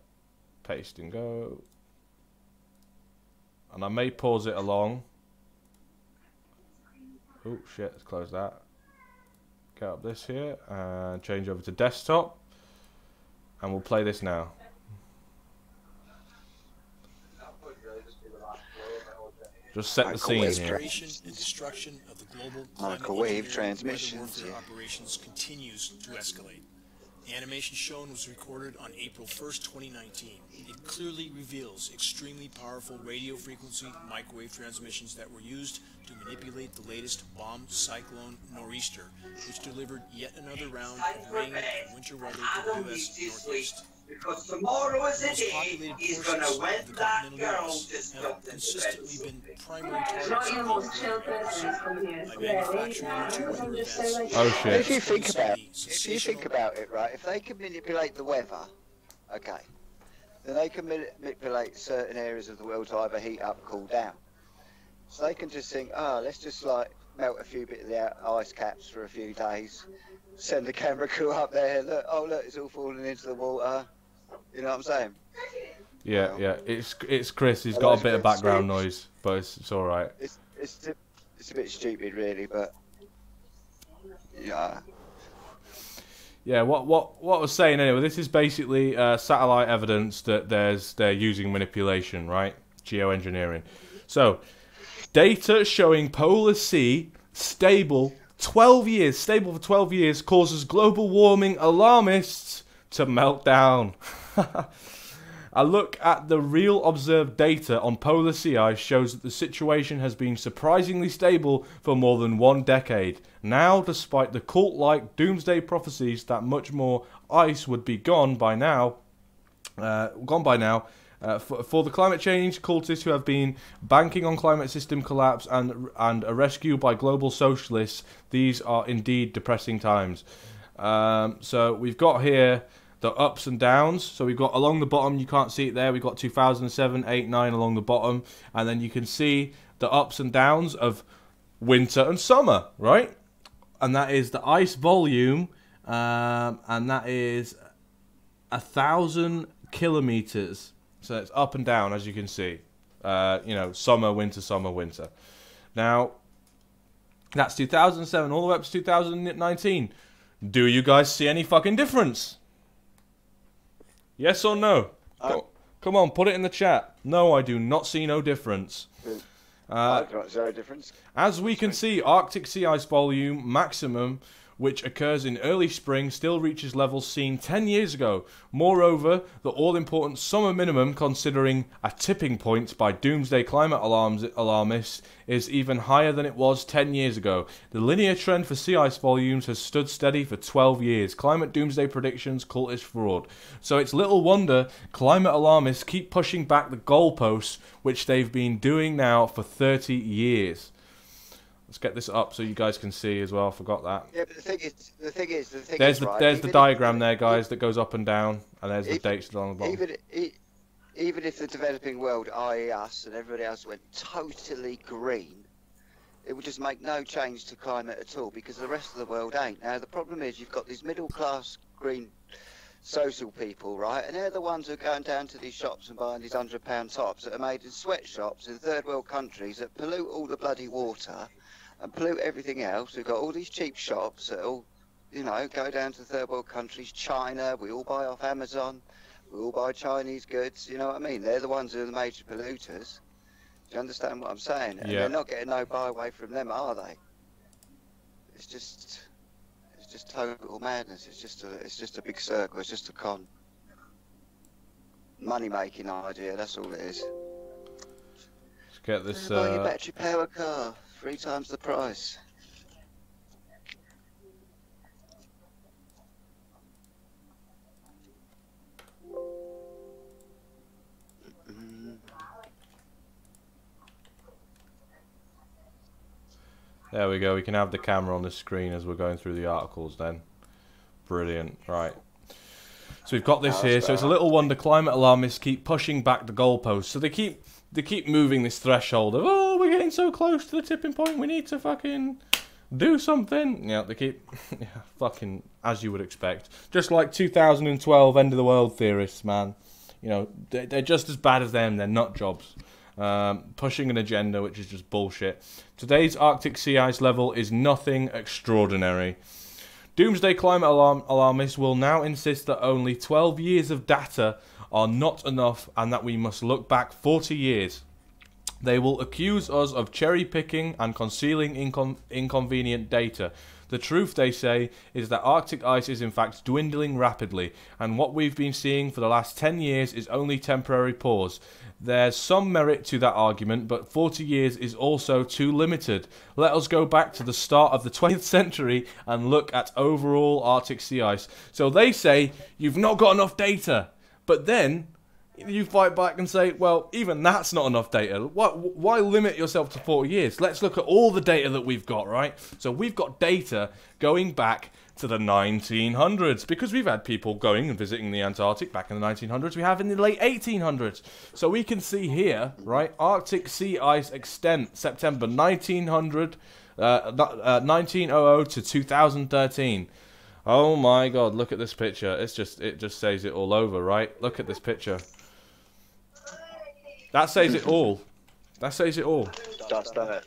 paste and go. And I may pause it along. Oh shit, let's close that. Get up this here and change over to desktop. And we'll play this now. Just set the scene here. And destruction of the global microwave transmissions operations continues to escalate. The animation shown was recorded on April 1st, 2019. It clearly reveals extremely powerful radio frequency microwave transmissions that were used to manipulate the latest bomb cyclone nor'easter, which delivered yet another round of rain and winter weather to the U.S. Northeast. Because tomorrow is the day he's going to win that girl to stop the consistently been primary targets by manufacturing winter weather events. Oh shit. If you think about it, right, if they can manipulate the weather, okay, then they can manipulate certain areas of the world to either heat up, cool down. So they can just think, let's just like melt a few bit of the ice caps for a few days, send the camera crew up there, look, it's all falling into the water. You know what I'm saying? Yeah, yeah. It's Chris. He's got a bit of background noise, but it's all right. It's a bit stupid, really, but yeah. Yeah. What I was saying anyway. This is basically satellite evidence that they're using manipulation, right? Geoengineering. So, data showing polar sea stable for 12 years causes global warming alarmists to melt down. A look at the real observed data on polar sea ice shows that the situation has been surprisingly stable for more than 1 decade. Now, despite the cult-like doomsday prophecies that much more ice would be gone by now, for the climate change cultists who have been banking on climate system collapse and a rescue by global socialists, these are indeed depressing times. So we've got here the ups and downs. So we've got along the bottom, you can't see it there, we've got 2007, 8, 9 along the bottom, and then you can see the ups and downs of winter and summer, right? And that is the ice volume, and that is 1,000 kilometers. So it's up and down, as you can see. Summer, winter, summer, winter. Now, that's 2007 all the way up to 2019. Do you guys see any fucking difference? Yes or no? Come on, put it in the chat. No, I do not see no difference. I don't see no difference. As we can see, Arctic sea ice volume maximum which occurs in early spring, still reaches levels seen 10 years ago. Moreover, the all-important summer minimum, considering a tipping point by doomsday climate alarmists, is even higher than it was 10 years ago. The linear trend for sea ice volumes has stood steady for 12 years. Climate doomsday predictions, cultish fraud. So it's little wonder climate alarmists keep pushing back the goalposts, which they've been doing now for 30 years. Let's get this up so you guys can see as well. I forgot that. Yeah, but the thing is, there's the diagram there, guys, that goes up and down, and there's the dates along the bottom. Even if the developing world, i.e. us and everybody else, went totally green, it would just make no change to climate at all, because the rest of the world ain't. Now, the problem is you've got these middle-class green social people, right? And they're the ones who are going down to these shops and buying these £100 tops that are made in sweatshops in third world countries that pollute all the bloody water and pollute everything else. We've got all these cheap shops that all, you know, go down to third world countries, China, we all buy off Amazon, we all buy Chinese goods, you know what I mean? They're the ones who are the major polluters. Do you understand what I'm saying? And they're not getting no buy away from them, are they? It's just total madness. It's just a big circle, it's just a con. Money making idea, that's all it is. Let's get this buy your battery power car. 3 times the price. There we go. We can have the camera on the screen as we're going through the articles then. Brilliant. Right. So we've got this here. So it's a little wonder climate alarmists keep pushing back the goalposts. So they keep moving this threshold of, oh, we're getting so close to the tipping point, we need to fucking do something. Yeah, they keep, fucking, as you would expect. Just like 2012 end of the world theorists, man. You know, they're just as bad as them, they're nut jobs. Pushing an agenda which is just bullshit. Today's Arctic sea ice level is nothing extraordinary. Doomsday climate alarmists will now insist that only 12 years of data are not enough and that we must look back 40 years. They will accuse us of cherry-picking and concealing inconvenient data. The truth, they say, is that Arctic ice is in fact dwindling rapidly, and what we've been seeing for the last 10 years is only temporary pause. There's some merit to that argument, but 40 years is also too limited. Let us go back to the start of the 20th century and look at overall Arctic sea ice. So they say, you've not got enough data. But then you fight back and say, well, even that's not enough data. Why limit yourself to 40 years? Let's look at all the data that we've got, right? So we've got data going back to the 1900s, because we've had people going and visiting the Antarctic back in the 1900s. We have in the late 1800s. So we can see here, right, Arctic sea ice extent, September 1900, 1900 to 2013. Oh my God, look at this picture. It just says it all over, right? Look at this picture. That says it all. That says it all. That's done it.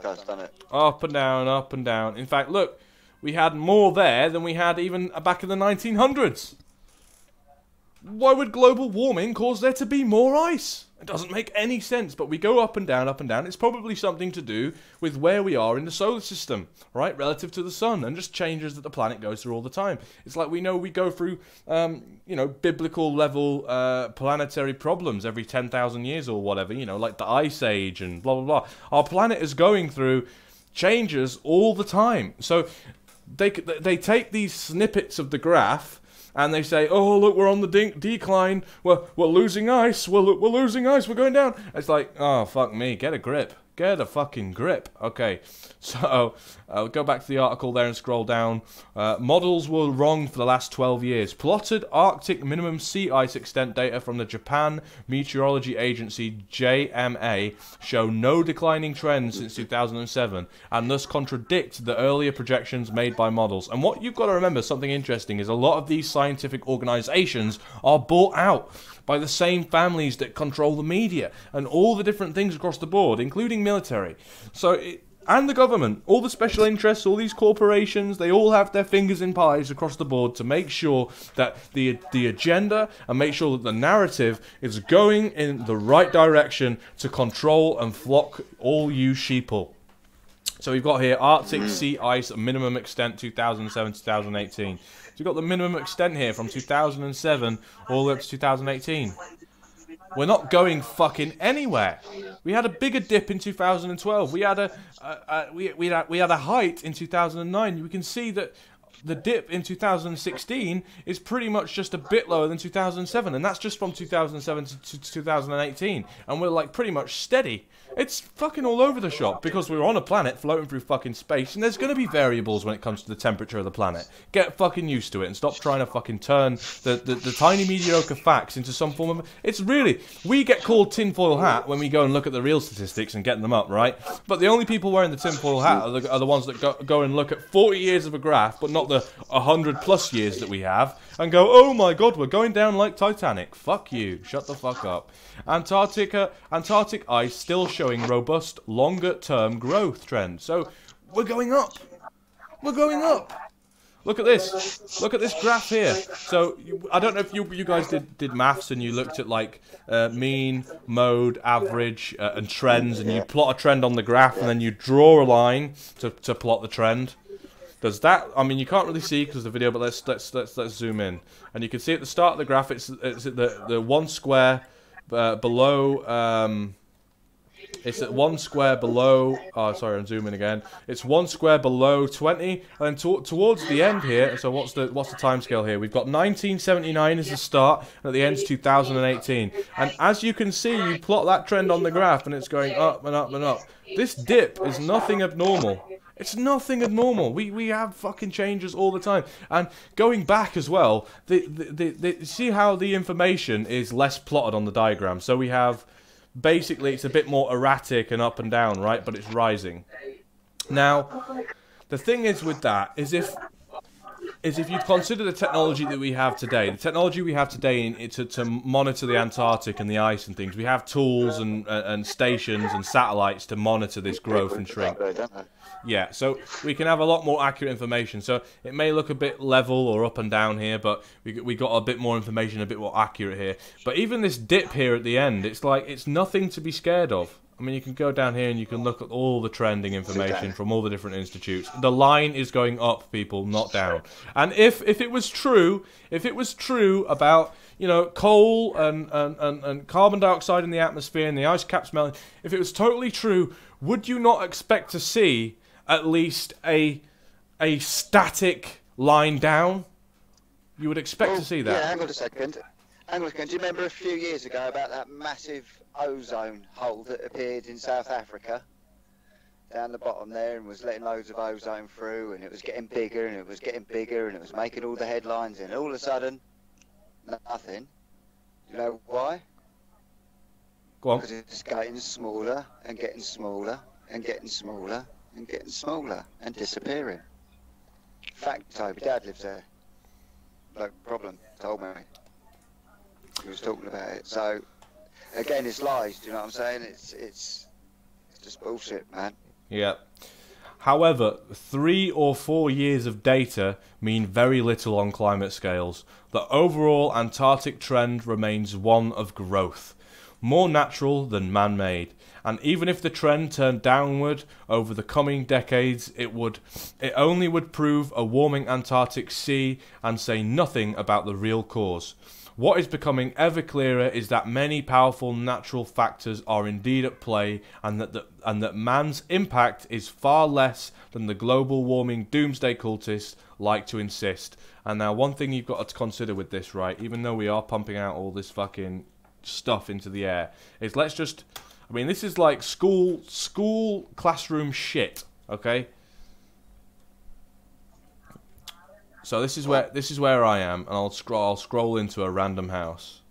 That's done it. Up and down, up and down. In fact, look, we had more there than we had even back in the 1900s. Why would global warming cause there to be more ice? It doesn't make any sense, but we go up and down, up and down. It's probably something to do with where we are in the solar system, right, relative to the sun, and just changes that the planet goes through all the time. It's like we go through, you know, biblical level planetary problems every 10,000 years or whatever, you know, like the Ice Age and blah, blah, blah. Our planet is going through changes all the time. So they take these snippets of the graph, and they say, oh, look, we're on the decline. We're losing ice. We're losing ice. We're going down. It's like, oh, fuck me. Get a grip. Get a fucking grip. Okay, so I'll go back to the article there and scroll down. Models were wrong for the last 12 years. Plotted Arctic minimum sea ice extent data from the Japan Meteorology Agency, JMA, show no declining trend since 2007, and thus contradict the earlier projections made by models. And what you've got to remember, something interesting, is a lot of these scientific organizations are bought out by the same families that control the media and all the different things across the board, including military. And the government, all the special interests, all these corporations, they all have their fingers in pies across the board to make sure that the agenda and make sure that the narrative is going in the right direction to control and flock all you sheeple. So we've got here Arctic sea ice minimum extent 2007-2018. So we've got the minimum extent here from 2007 all the way up to 2018. We're not going fucking anywhere. We had a bigger dip in 2012. We had a height in 2009. We can see that the dip in 2016 is pretty much just a bit lower than 2007, and that's just from 2007 to 2018, and we're like pretty much steady. It's fucking all over the shop because we're on a planet floating through fucking space, and there's going to be variables when it comes to the temperature of the planet. Get fucking used to it and stop trying to fucking turn the tiny mediocre facts into some form of... It's really... We get called tinfoil hat when we go and look at the real statistics and get them up, right? But the only people wearing the tinfoil hat are the ones that go and look at 40 years of a graph, but not the 100 plus years that we have, and go, oh my god, we're going down like Titanic. Fuck you. Shut the fuck up. Antarctic ice still showing robust, longer-term growth trend. So, we're going up. We're going up. Look at this. Look at this graph here. So, I don't know if you guys did maths and you looked at, like, mean, mode, average, and trends, and you plot a trend on the graph, and then you draw a line to plot the trend. Does that? I mean, you can't really see because of the video, but let's zoom in, and you can see at the start of the graph, it's the one square below. It's at one square below. Oh, sorry, I'm zooming again. It's one square below 20, and then towards the end here. So what's the time scale here? We've got 1979 as the start, and at the end 2018. And as you can see, you plot that trend on the graph, and it's going up and up and up. This dip is nothing abnormal. It's nothing abnormal. We have fucking changes all the time. And going back as well, see how the information is less plotted on the diagram. So we have, basically, it's a bit more erratic and up and down, right? But it's rising. Now, the thing is with that is if you consider the technology that we have today, to monitor the Antarctic and the ice and things, we have tools and stations and satellites to monitor this growth and shrink. Yeah, so we can have a lot more accurate information. So it may look a bit level or up and down here, but we got a bit more information, a bit more accurate here. But even this dip here at the end, it's like it's nothing to be scared of. I mean, you can go down here and you can look at all the trending information from all the different institutes. The line is going up, people, not down. And if it was true about, you know, coal and carbon dioxide in the atmosphere and the ice caps melting, if it was totally true, would you not expect to see at least a static line down? You would expect to see that. Yeah, hang on a second. Do you remember a few years ago about that massive ozone hole that appeared in South Africa? Down the bottom there, and was letting loads of ozone through, and it was getting bigger, and it was getting bigger, and it was making all the headlines, and all of a sudden, nothing. You know why? Go on. Because it's getting smaller, and getting smaller, and getting smaller, and getting smaller, and disappearing. Fact, Toby, Dad lives there. No problem, told me. He was talking about it. So, again, it's lies, do you know what I'm saying? It's just bullshit, man. Yeah. However, 3 or 4 years of data mean very little on climate scales. The overall Antarctic trend remains one of growth, more natural than man-made. And even if the trend turned downward over the coming decades, it only would prove a warming Antarctic sea and say nothing about the real cause. What is becoming ever clearer is that many powerful natural factors are indeed at play, and that man's impact is far less than the global warming doomsday cultists like to insist. And now, one thing you've got to consider with this, right, even though we are pumping out all this fucking stuff into the air, is let's just, I mean, this is like school classroom shit, okay? So this is where I am, and I'll scroll into a random house.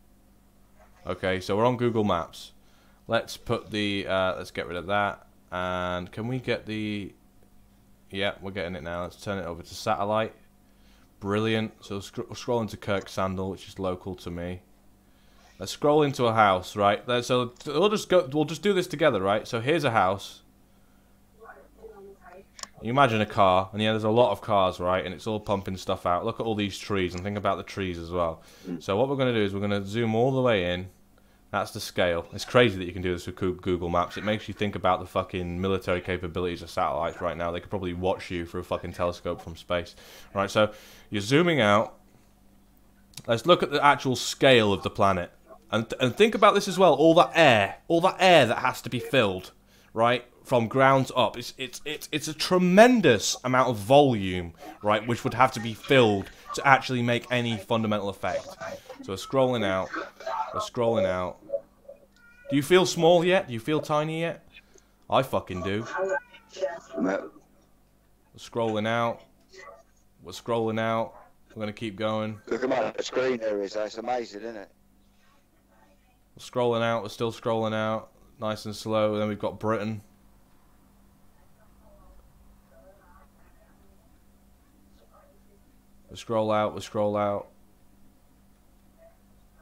Okay, so we're on Google Maps. Let's put the let's get rid of that, and can we get the? Yeah, we're getting it now. Let's turn it over to satellite. Brilliant. So scroll into Kirk Sandal, which is local to me. Let's scroll into a house, right? So we'll just do this together, right? So here's a house. You imagine a car, and yeah, there's a lot of cars, right? And it's all pumping stuff out. Look at all these trees, and think about the trees as well. So what we're going to do is we're going to zoom all the way in That's the scale. It's crazy that you can do this with Google Maps. It makes you think about the fucking military capabilities of satellites right now. They could probably watch you through a fucking telescope from space. Right, so you're zooming out. Let's look at the actual scale of the planet. And think about this as well. All that air that has to be filled, right, from ground up. It's a tremendous amount of volume, right, which would have to be filled to actually make any fundamental effect. So we're scrolling out. We're scrolling out. Do you feel small yet? Do you feel tiny yet? I fucking do. We're scrolling out. We're scrolling out. We're going to keep going. Look at my screen there is. It's amazing, isn't it? We're scrolling out. We're still scrolling out. Nice and slow. Then we've got Britain. We scroll out. We scroll out.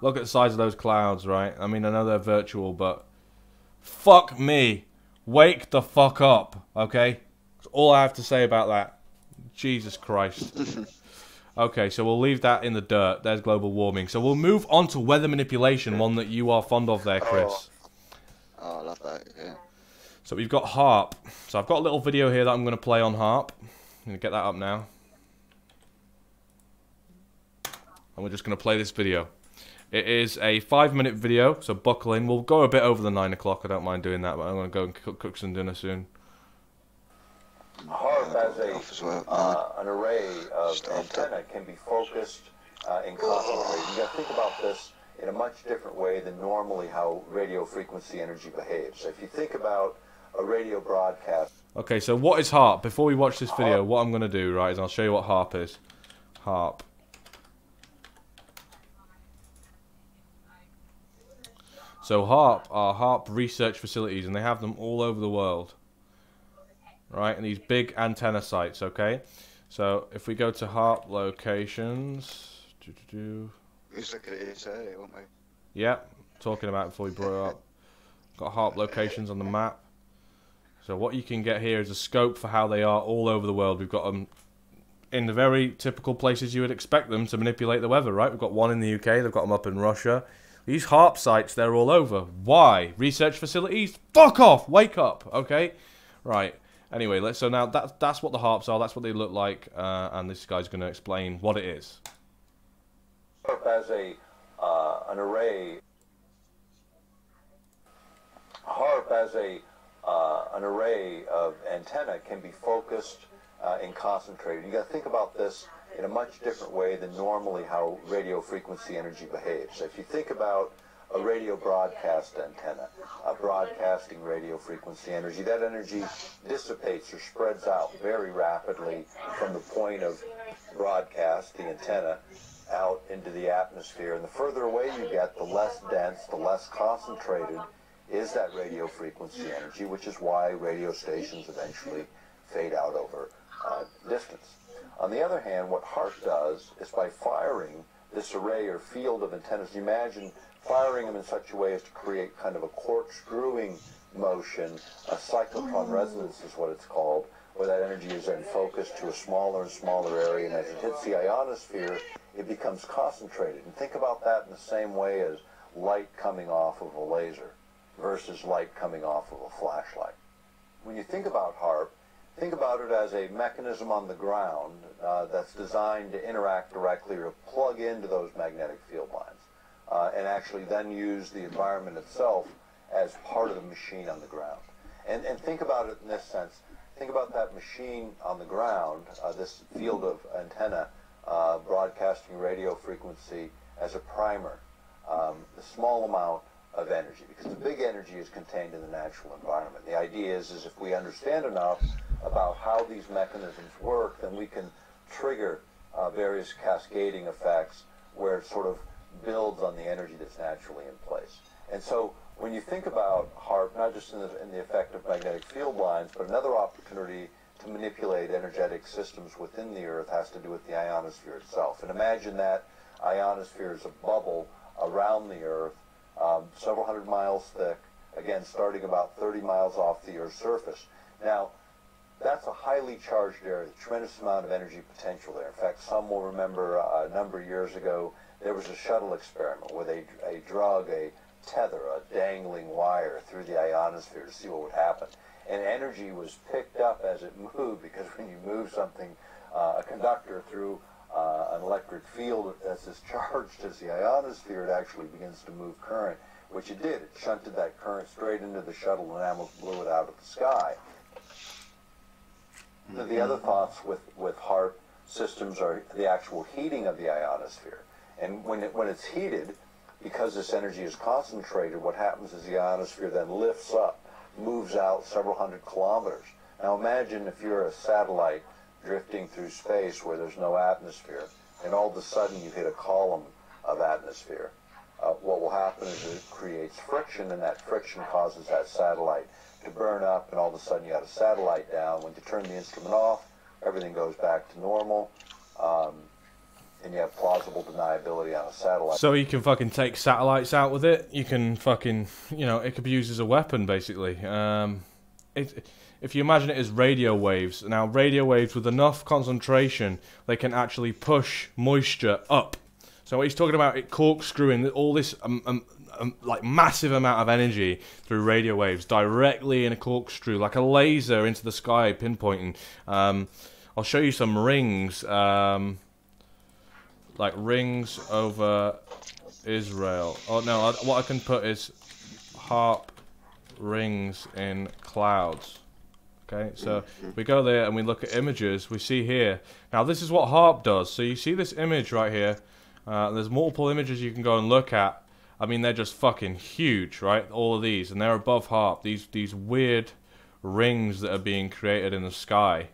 Look at the size of those clouds, right? I mean, I know they're virtual, but fuck me. Wake the fuck up, okay? That's all I have to say about that. Jesus Christ. Okay, so we'll leave that in the dirt. There's global warming. So we'll move on to weather manipulation, one that you are fond of there, Chris. Oh, I love that, yeah. So we've got HARP. So I've got a little video here that I'm going to play on HARP. I'm going to get that up now. And we're just going to play this video. It is a 5-minute video, so buckle in. We'll go a bit over the 9 o'clock. I don't mind doing that, but I'm going to go and cook some dinner soon. HARP as an array of antenna can be focused and concentrated. You got to think about this in a much different way than normally how radio frequency energy behaves. So if you think about a radio broadcast. Okay, so what is HARP? Before we watch this video, what I'm going to do, right, is I'll show you what HARP is. HARP. So HARP are HARP research facilities, and they have them all over the world. Right, and these big antenna sites, okay? So if we go to HARP locations... Let's look at it here, won't we? Yeah, talking about it before we brought it up. Got HARP locations on the map. So what you can get here is a scope for how they are all over the world. We've got them in the very typical places you would expect them to manipulate the weather, right? We've got one in the UK, they've got them up in Russia. These HARP sites, they're all over. Why? Research facilities? Fuck off! Wake up, okay? Right. Anyway, so now that's what the HARPs are, that's what they look like, and this guy's going to explain what it is. HARP as an array. HARP as an array of antenna can be focused and concentrated. You got to think about this in a much different way than normally how radio frequency energy behaves. So if you think about a radio broadcast antenna, broadcasting radio frequency energy, that energy dissipates or spreads out very rapidly from the point of broadcast, the antenna, out into the atmosphere. And the further away you get, the less dense, the less concentrated is that radio frequency energy, which is why radio stations eventually fade out over distance. On the other hand, what HARP does is by firing this array or field of antennas, imagine firing them in such a way as to create kind of a corkscrewing motion, a cyclotron resonance is what it's called, where that energy is then focused to a smaller and smaller area, and as it hits the ionosphere, it becomes concentrated. And think about that in the same way as light coming off of a laser versus light coming off of a flashlight. When you think about HARP, think about it as a mechanism on the ground that's designed to interact directly or plug into those magnetic field lines and actually then use the environment itself as part of the machine on the ground. And think about it in this sense. Think about that machine on the ground, this field of antenna broadcasting radio frequency as a primer, the small amount of energy, because the big energy is contained in the natural environment. The idea is if we understand enough about how these mechanisms work, then we can trigger various cascading effects where it sort of builds on the energy that's naturally in place. And so when you think about HARP, not just in the effect of magnetic field lines, but another opportunity to manipulate energetic systems within the Earth has to do with the ionosphere itself. And imagine that ionosphere is a bubble around the Earth, several hundred miles thick, again starting about 30 miles off the Earth's surface. Now, that's a highly charged area, a tremendous amount of energy potential there. In fact, some will remember a number of years ago, there was a shuttle experiment where they drug a tether, a dangling wire through the ionosphere to see what would happen. And energy was picked up as it moved, because when you move something, a conductor through an electric field that's as charged as the ionosphere, it actually begins to move current, which it did. It shunted that current straight into the shuttle and almost blew it out of the sky. The other thoughts with HAARP systems are the actual heating of the ionosphere. And when it's heated, because this energy is concentrated, what happens is the ionosphere then lifts up, moves out several hundred kilometers. Now imagine if you're a satellite drifting through space where there's no atmosphere, and all of a sudden you hit a column of atmosphere. What will happen is it creates friction, and that friction causes that satellite to burn up, and all of a sudden you have a satellite down. When you turn the instrument off, everything goes back to normal, and you have plausible deniability on a satellite. So you can fucking take satellites out with it. You can fucking, you know, it could be used as a weapon, basically. If you imagine it as radio waves, now radio waves with enough concentration, they can actually push moisture up. So what he's talking about, it corkscrewing all this like massive amount of energy through radio waves directly in a corkscrew, like a laser into the sky, pinpointing. I'll show you some rings, like rings over Israel. Oh no, what I can put is HAARP rings in clouds. Okay, so we go there and we look at images. We see here. Now this is what HAARP does. So you see this image right here. There's multiple images you can go and look at. I mean, they're just fucking huge, right? All of these, and they're above HAARP. These weird rings that are being created in the sky.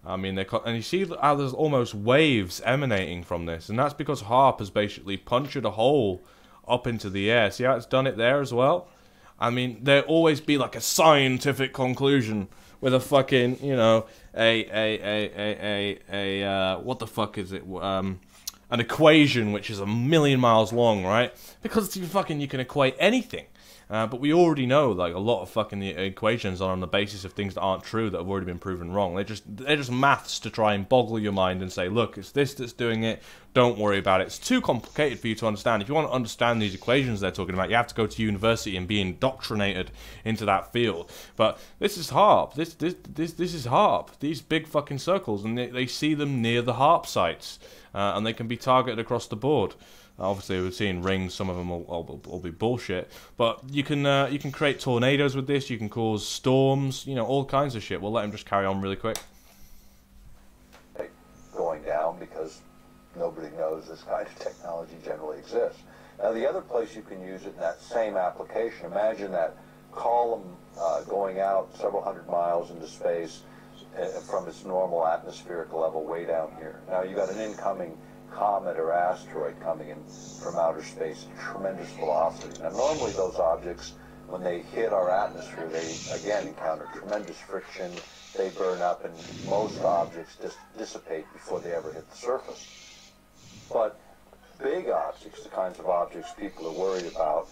I mean, and you see how there's almost waves emanating from this, and that's because HAARP has basically punctured a hole up into the air. See how it's done it there as well? I mean, there'll always be like a scientific conclusion with a fucking, you know, what the fuck is it? An equation which is 1,000,000 miles long, right? Because you can equate anything. But we already know, like, a lot of fucking the equations are on the basis of things that aren't true, that have already been proven wrong. They're just maths to try and boggle your mind and say, look, it's this that's doing it. Don't worry about it. It's too complicated for you to understand. If you want to understand these equations they're talking about, you have to go to university and be indoctrinated into that field. But this is HAARP. This is HAARP. These big fucking circles, and they see them near the HAARP sites, and they can be targeted across the board. Obviously, we're seeing rings. Some of them will be bullshit. But you can create tornadoes with this. You can cause storms. You know, all kinds of shit. We'll let him just carry on really quick. Going down because nobody knows this kind of technology generally exists. Now, the other place you can use it in that same application, imagine that column going out several hundred miles into space from its normal atmospheric level way down here. Now, you got an incoming comet or asteroid coming in from outer space at tremendous velocity. Now, normally those objects, when they hit our atmosphere, they again encounter tremendous friction, they burn up, and most objects just dissipate before they ever hit the surface. But big objects, the kinds of objects people are worried about,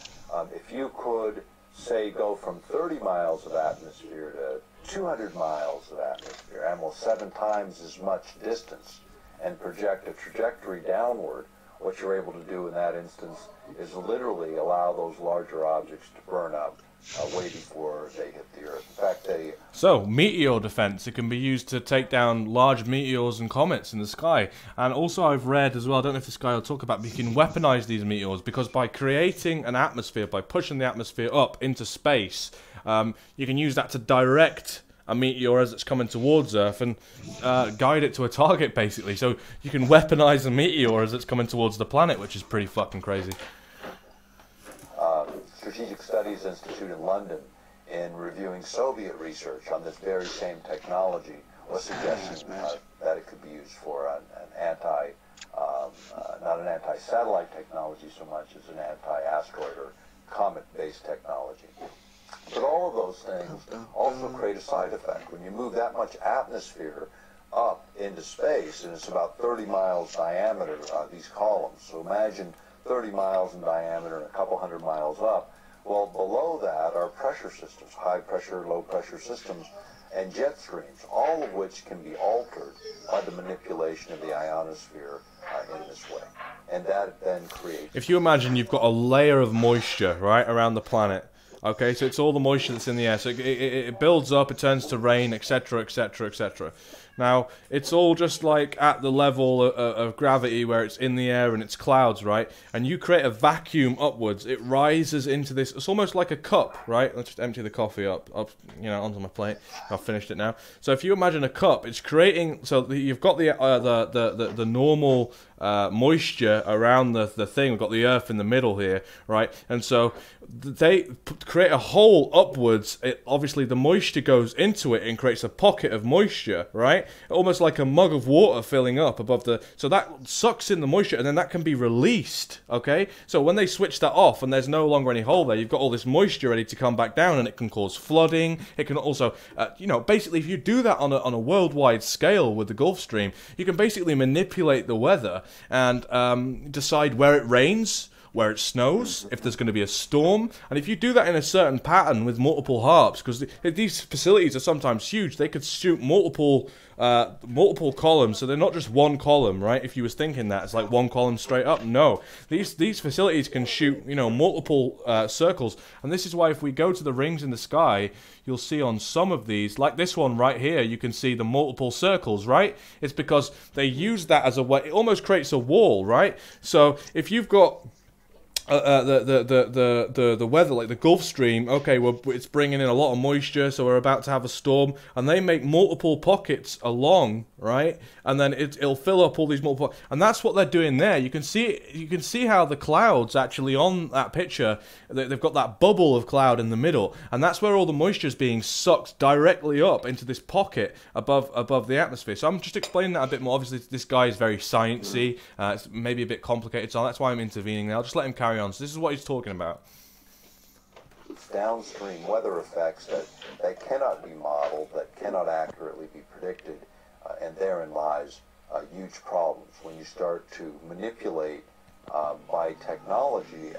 if you could, say, go from 30 miles of atmosphere to 200 miles of atmosphere, almost 7 times as much distance, and project a trajectory downward, what you're able to do in that instance is literally allow those larger objects to burn up way before they hit the Earth. In fact, So, meteor defense. It can be used to take down large meteors and comets in the sky. And also I've read as well, I don't know if this guy will talk about, but you can weaponize these meteors, because by creating an atmosphere, by pushing the atmosphere up into space, you can use that to direct a meteor as it's coming towards Earth and guide it to a target, basically. So you can weaponize a meteor as it's coming towards the planet, which is pretty fucking crazy. Strategic Studies Institute in London, in reviewing Soviet research on this very same technology, was suggesting that it could be used for not an anti-satellite technology so much as an anti-asteroid or comet-based technology. But all of those things also create a side effect. When you move that much atmosphere up into space, and it's about 30 miles diameter, these columns. So imagine 30 miles in diameter and a couple hundred miles up. Well, below that are pressure systems, high pressure, low pressure systems, and jet streams, all of which can be altered by the manipulation of the ionosphere in this way. And that then creates... If you imagine you've got a layer of moisture, right, around the planet, okay, so it's all the moisture that's in the air, so it builds up, it turns to rain, etc., etc., etc. Now, it's all just like at the level of gravity where it's in the air and it's clouds, right? And you create a vacuum upwards. It rises into this. It's almost like a cup, right? Let's just empty the coffee up, you know, onto my plate. I've finished it now. So if you imagine a cup, it's creating. So you've got the normal moisture around the thing. We've got the earth in the middle here, right? And so they create a hole upwards. Obviously, the moisture goes into it and creates a pocket of moisture, right? Almost like a mug of water filling up above the... So that sucks in the moisture, and then that can be released, okay? So when they switch that off and there's no longer any hole there, you've got all this moisture ready to come back down, and it can cause flooding. It can also, you know, basically, if you do that on a worldwide scale with the Gulf Stream, you can basically manipulate the weather and decide where it rains, where it snows, if there's going to be a storm. And if you do that in a certain pattern with multiple harps, because these facilities are sometimes huge, they could shoot multiple columns, so they're not just one column, right? If you was thinking that it's like one column straight up, no. These facilities can shoot, you know, multiple circles, and this is why if we go to the rings in the sky, you'll see on some of these, like this one right here, you can see the multiple circles, right? It's because they use that as a way. It almost creates a wall, right? So if you've got the weather, like the Gulf Stream, okay, well, it's bringing in a lot of moisture, so we're about to have a storm, and they make multiple pockets along, right? And then it'll fill up all these multiple, and that's what they're doing there. You can see how the clouds actually on that picture, they've got that bubble of cloud in the middle, and that's where all the moisture is being sucked directly up into this pocket above the atmosphere. So I'm just explaining that a bit more. Obviously, this guy is very sciencey. It's maybe a bit complicated, so that's why I'm intervening there. I'll just let him carry on. So this is what he's talking about. Downstream weather effects that cannot be modeled, that cannot accurately be predicted, and therein lies huge problems when you start to manipulate by technology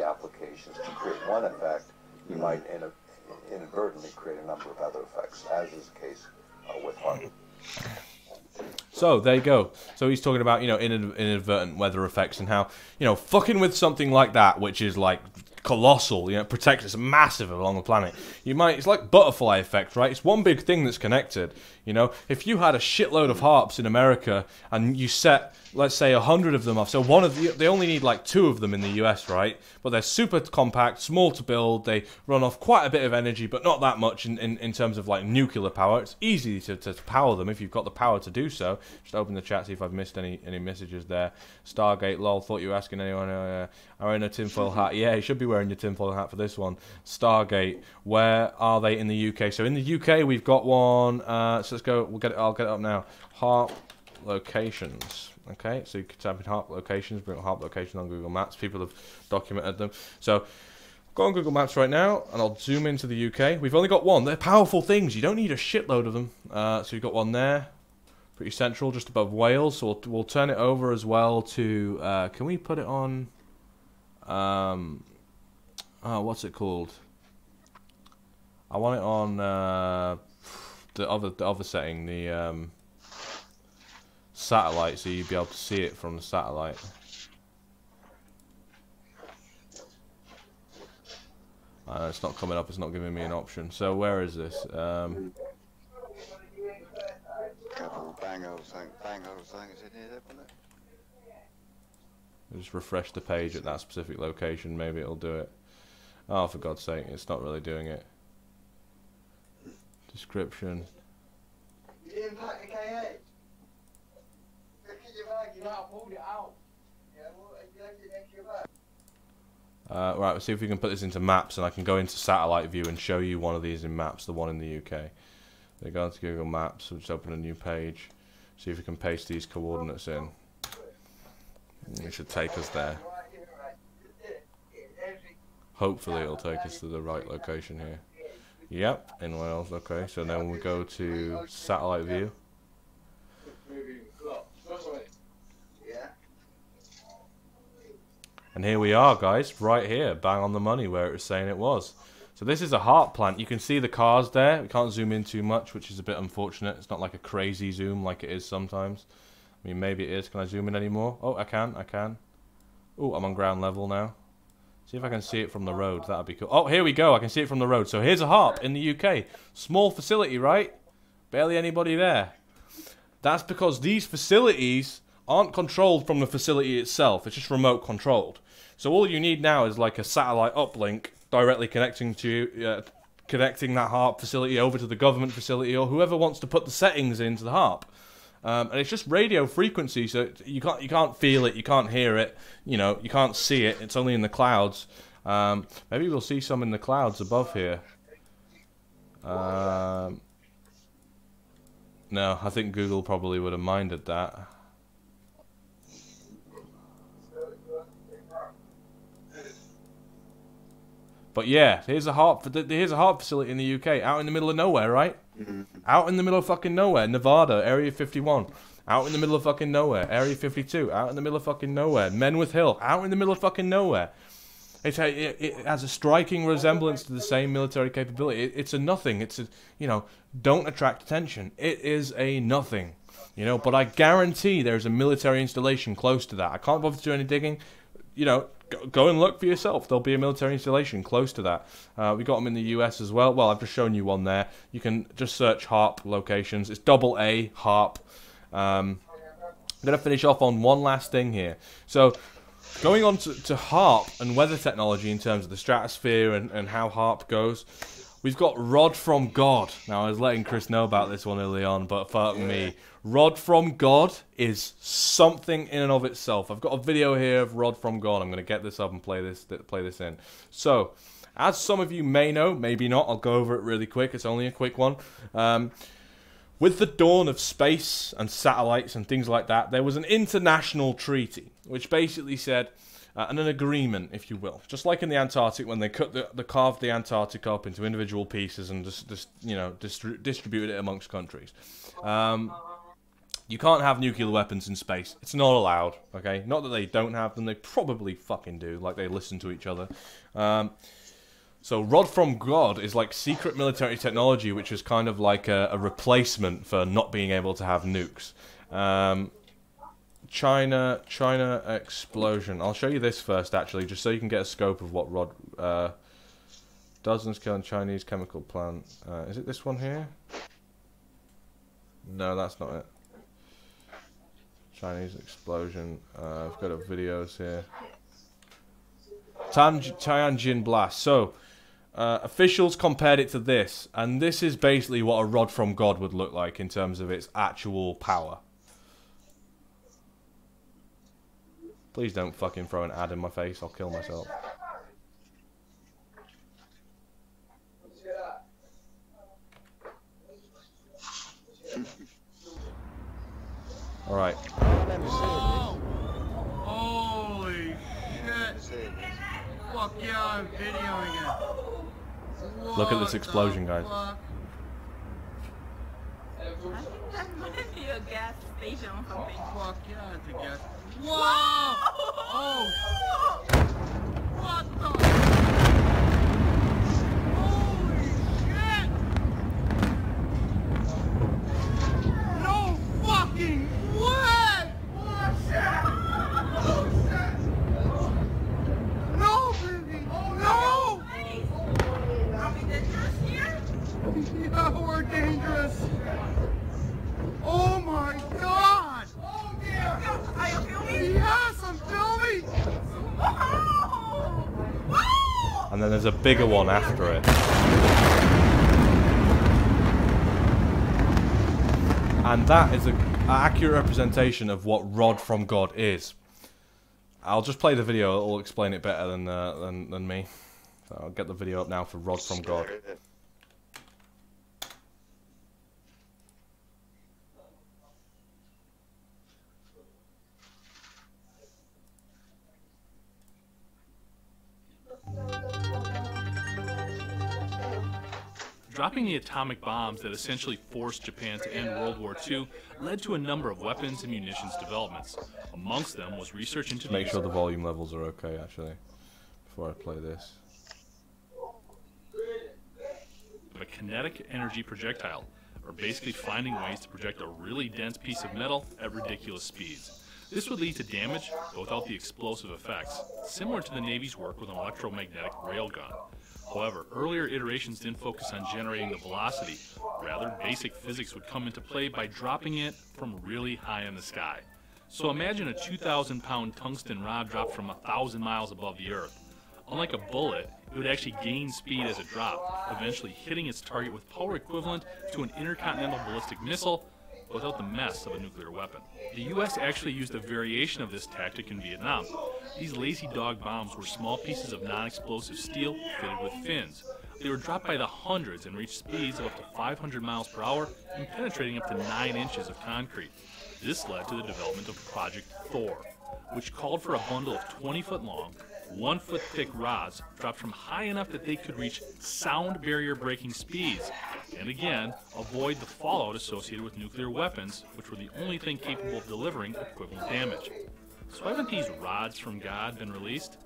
applications to create one effect. You might inadvertently create a number of other effects, as is the case with HAARP. So there you go. So he's talking about, you know, inadvertent weather effects and how, you know, fucking with something like that, which is like colossal, you know, protects, it's massive along the planet. It's like butterfly effect, right? It's one big thing that's connected. You know, if you had a shitload of harps in America and you set, let's say, 100 of them off, so they only need like 2 of them in the US, right? But they're super compact, small to build, they run off quite a bit of energy, but not that much in terms of like nuclear power. It's easy to power them if you've got the power to do so. Just open the chat, see if I've missed any messages there. Stargate, lol, thought you were asking anyone, I'm wearing a tinfoil hat. Yeah, you should be wearing your tinfoil hat for this one. Stargate, where are they in the UK? So in the UK, we've got one, so let's go, I'll get it up now. HAARP locations. Okay, so you can type in HAARP locations, bring up HAARP locations on Google Maps. People have documented them. So go on Google Maps right now, and I'll zoom into the UK. We've only got one. They're powerful things. You don't need a shitload of them. So you've got one there, pretty central, just above Wales. So we'll turn it over as well to. Can we put it on? What's it called? I want it on the other setting, the satellite, so you'd be able to see it from the satellite. It's not coming up, it's not giving me an option. So where is this? Just refresh the page at that specific location, maybe it'll do it. Oh, for God's sake, it's not really doing it. Description. You didn't pack the K8. Look at your bag, you know, I pulled it out. Yeah, well, you left it next to your bag. Right, let's see if we can put this into maps, and I can go into satellite view and show you one of these in maps, the one in the UK. So go into Google Maps, we'll just open a new page, see if we can paste these coordinates in. It should take us there. Hopefully it'll take us to the right location here. Yep, in Wales, okay, so then we go to satellite view. And here we are, guys, right here, bang on the money where it was saying it was. So this is a HARP plant. You can see the cars there. We can't zoom in too much, which is a bit unfortunate. It's not like a crazy zoom like it is sometimes. I mean, maybe it is. Can I zoom in anymore? Oh, I can. Oh, I'm on ground level now. See if I can see it from the road. That'd be cool. Oh, here we go. I can see it from the road. So here's a HARP in the UK. Small facility, right? Barely anybody there. That's because these facilities aren't controlled from the facility itself. It's just remote controlled. So all you need now is like a satellite uplink directly connecting to connecting that HARP facility over to the government facility or whoever wants to put the settings into the HARP. And it's just radio frequency, so you can't feel it, you can't hear it, you know, you can't see it. It's only in the clouds. Maybe we'll see some in the clouds above here. No, I think Google probably would have minded that. But yeah, here's a HARP facility in the UK, out in the middle of nowhere, right? Out in the middle of fucking nowhere, Nevada, Area 51. Out in the middle of fucking nowhere, Area 52. Out in the middle of fucking nowhere, Menwith Hill. Out in the middle of fucking nowhere. It has a striking resemblance to the same military capability. It's a nothing. It's a, you know, don't attract attention. It is a nothing, you know. But I guarantee there's a military installation close to that. I can't bother to do any digging. You know, go and look for yourself. There'll be a military installation close to that. We got them in the US as well. Well, I've just shown you one there. You can just search HARP locations. It's AA HARP. I'm going to finish off on one last thing here. So, going on to HARP and weather technology in terms of the stratosphere and how HARP goes, we've got Rod from God. Now, I was letting Chris know about this one early on, but fuck me. Rod from God is something in and of itself. I've got a video here of Rod from God. I'm going to get this up and play this in. So, as some of you may know, maybe not, I'll go over it really quick. It's only a quick one. With the dawn of space and satellites and things like that, there was an international treaty, which basically said, and an agreement, if you will, just like in the Antarctic when they carved the Antarctic up into individual pieces and just you know, distributed it amongst countries. You can't have nuclear weapons in space. It's not allowed, okay? Not that they don't have them, they probably fucking do, like they listen to each other. So Rod from God is like secret military technology, which is kind of like a replacement for not being able to have nukes. China explosion. I'll show you this first, actually, just so you can get a scope of what Rod... dozens killed Chinese chemical plant. Is it this one here? No, that's not it. Chinese explosion. I've got videos here. Tianjin blast. So, officials compared it to this, and this is basically what a Rod from God would look like in terms of its actual power. Please don't fucking throw an ad in my face. I'll kill myself. Alright. Whoa! Holy shit! Fuck yeah, I'm videoing it. Look at this explosion, guys. Fuck? I think that might be a gas station or something. Fuck yeah, it's a gas. Whoa! Oh! What the? Holy shit! No fucking way! Oh shit! Oh shit! No, baby! No! Are we dangerous here? Yeah, we're dangerous. Oh my god! Oh dear! Are you filming? Yes, I'm filming! And then there's a bigger one after it. And that is an accurate representation of what Rod from God is. I'll just play the video, it'll explain it better than me. So I'll get the video up now for Rod from God. Dropping the atomic bombs that essentially forced Japan to end World War II led to a number of weapons and munitions developments. Amongst them was research into... Make sure the volume levels are okay, actually, before I play this. of a kinetic energy projectile, or basically finding ways to project a really dense piece of metal at ridiculous speeds. This would lead to damage, but without the explosive effects, similar to the Navy's work with an electromagnetic railgun. However, earlier iterations didn't focus on generating the velocity. Rather, basic physics would come into play by dropping it from really high in the sky. So imagine a 2,000-pound tungsten rod dropped from 1,000 miles above the Earth. Unlike a bullet, it would actually gain speed as it dropped, eventually hitting its target with power equivalent to an intercontinental ballistic missile, without the mess of a nuclear weapon. The U.S. actually used a variation of this tactic in Vietnam. These lazy dog bombs were small pieces of non-explosive steel fitted with fins. They were dropped by the hundreds and reached speeds of up to 500 miles per hour and penetrating up to 9 inches of concrete. This led to the development of Project Thor, which called for a bundle of 20-foot long, 1-foot thick rods dropped from high enough that they could reach sound barrier breaking speeds, and again, avoid the fallout associated with nuclear weapons, which were the only thing capable of delivering equivalent damage. So haven't these rods from God been released?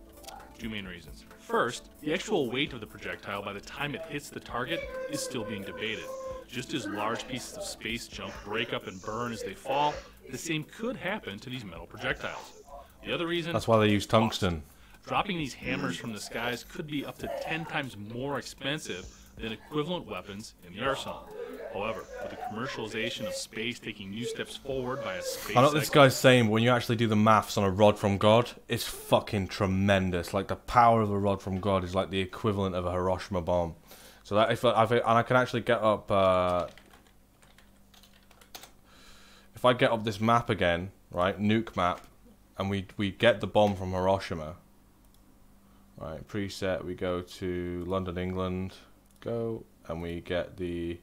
2 main reasons. First, the actual weight of the projectile by the time it hits the target is still being debated. Just as large pieces of space junk break up and burn as they fall, the same could happen to these metal projectiles. The other reason... That's why they use tungsten. Dropping these hammers from the skies could be up to 10 times more expensive than equivalent weapons in the arsenal. However, with the commercialization of space taking new steps forward by a space... I know what this guy's saying, but when you actually do the maths on a rod from God, it's fucking tremendous. Like, the power of a rod from God is like the equivalent of a Hiroshima bomb. So that if I can actually get up... if I get up this map again, right, nuke map, and we get the bomb from Hiroshima... Right, preset, we go to London, England, go, and we get the,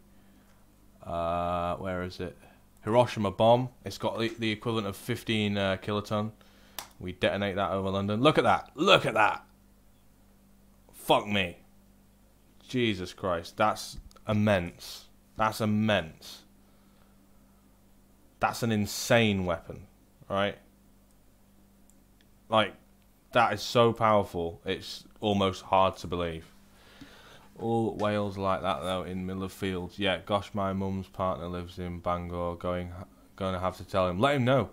where is it? Hiroshima bomb. It's got the equivalent of 15 kiloton. We detonate that over London. Look at that! Look at that! Fuck me. Jesus Christ, that's immense. That's immense. That's an insane weapon, right? Like, that is so powerful, it's almost hard to believe. All Wales like that though, in middle of fields. Yeah, gosh, my mum's partner lives in Bangor. Going to have to tell him. Let him know.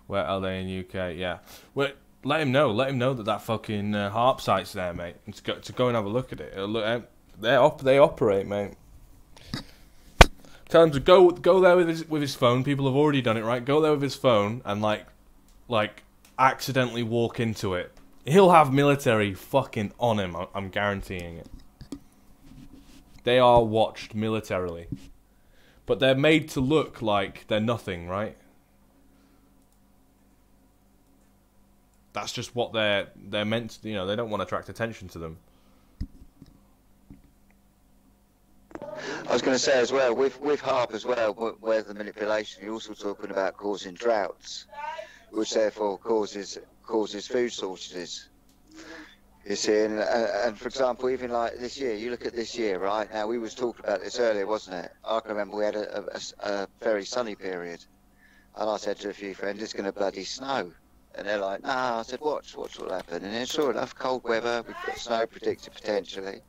Where are they in UK? Yeah. Well, let him know. Let him know that fucking harp site's there, mate. And to go and have a look at it. They operate, mate. Tell him to go there with his phone. People have already done it, right? Go there with his phone and like accidentally walk into it. He'll have military fucking on him. I'm guaranteeing it. They are watched militarily, but they're made to look like they're nothing, right? That's just what they're meant to, you know, they don't want to attract attention to them. I was going to say as well, with HARP as well, where the manipulation, you're also talking about causing droughts, which therefore causes food shortages. You see, and for example, even like this year, you look at this year, right? Now, we was talking about this earlier, wasn't it? I can remember we had a very sunny period, and I said to a few friends, it's going to bloody snow. And they're like, nah, I said, watch what will happen. And then sure enough, cold weather, we've got snow predicted potentially.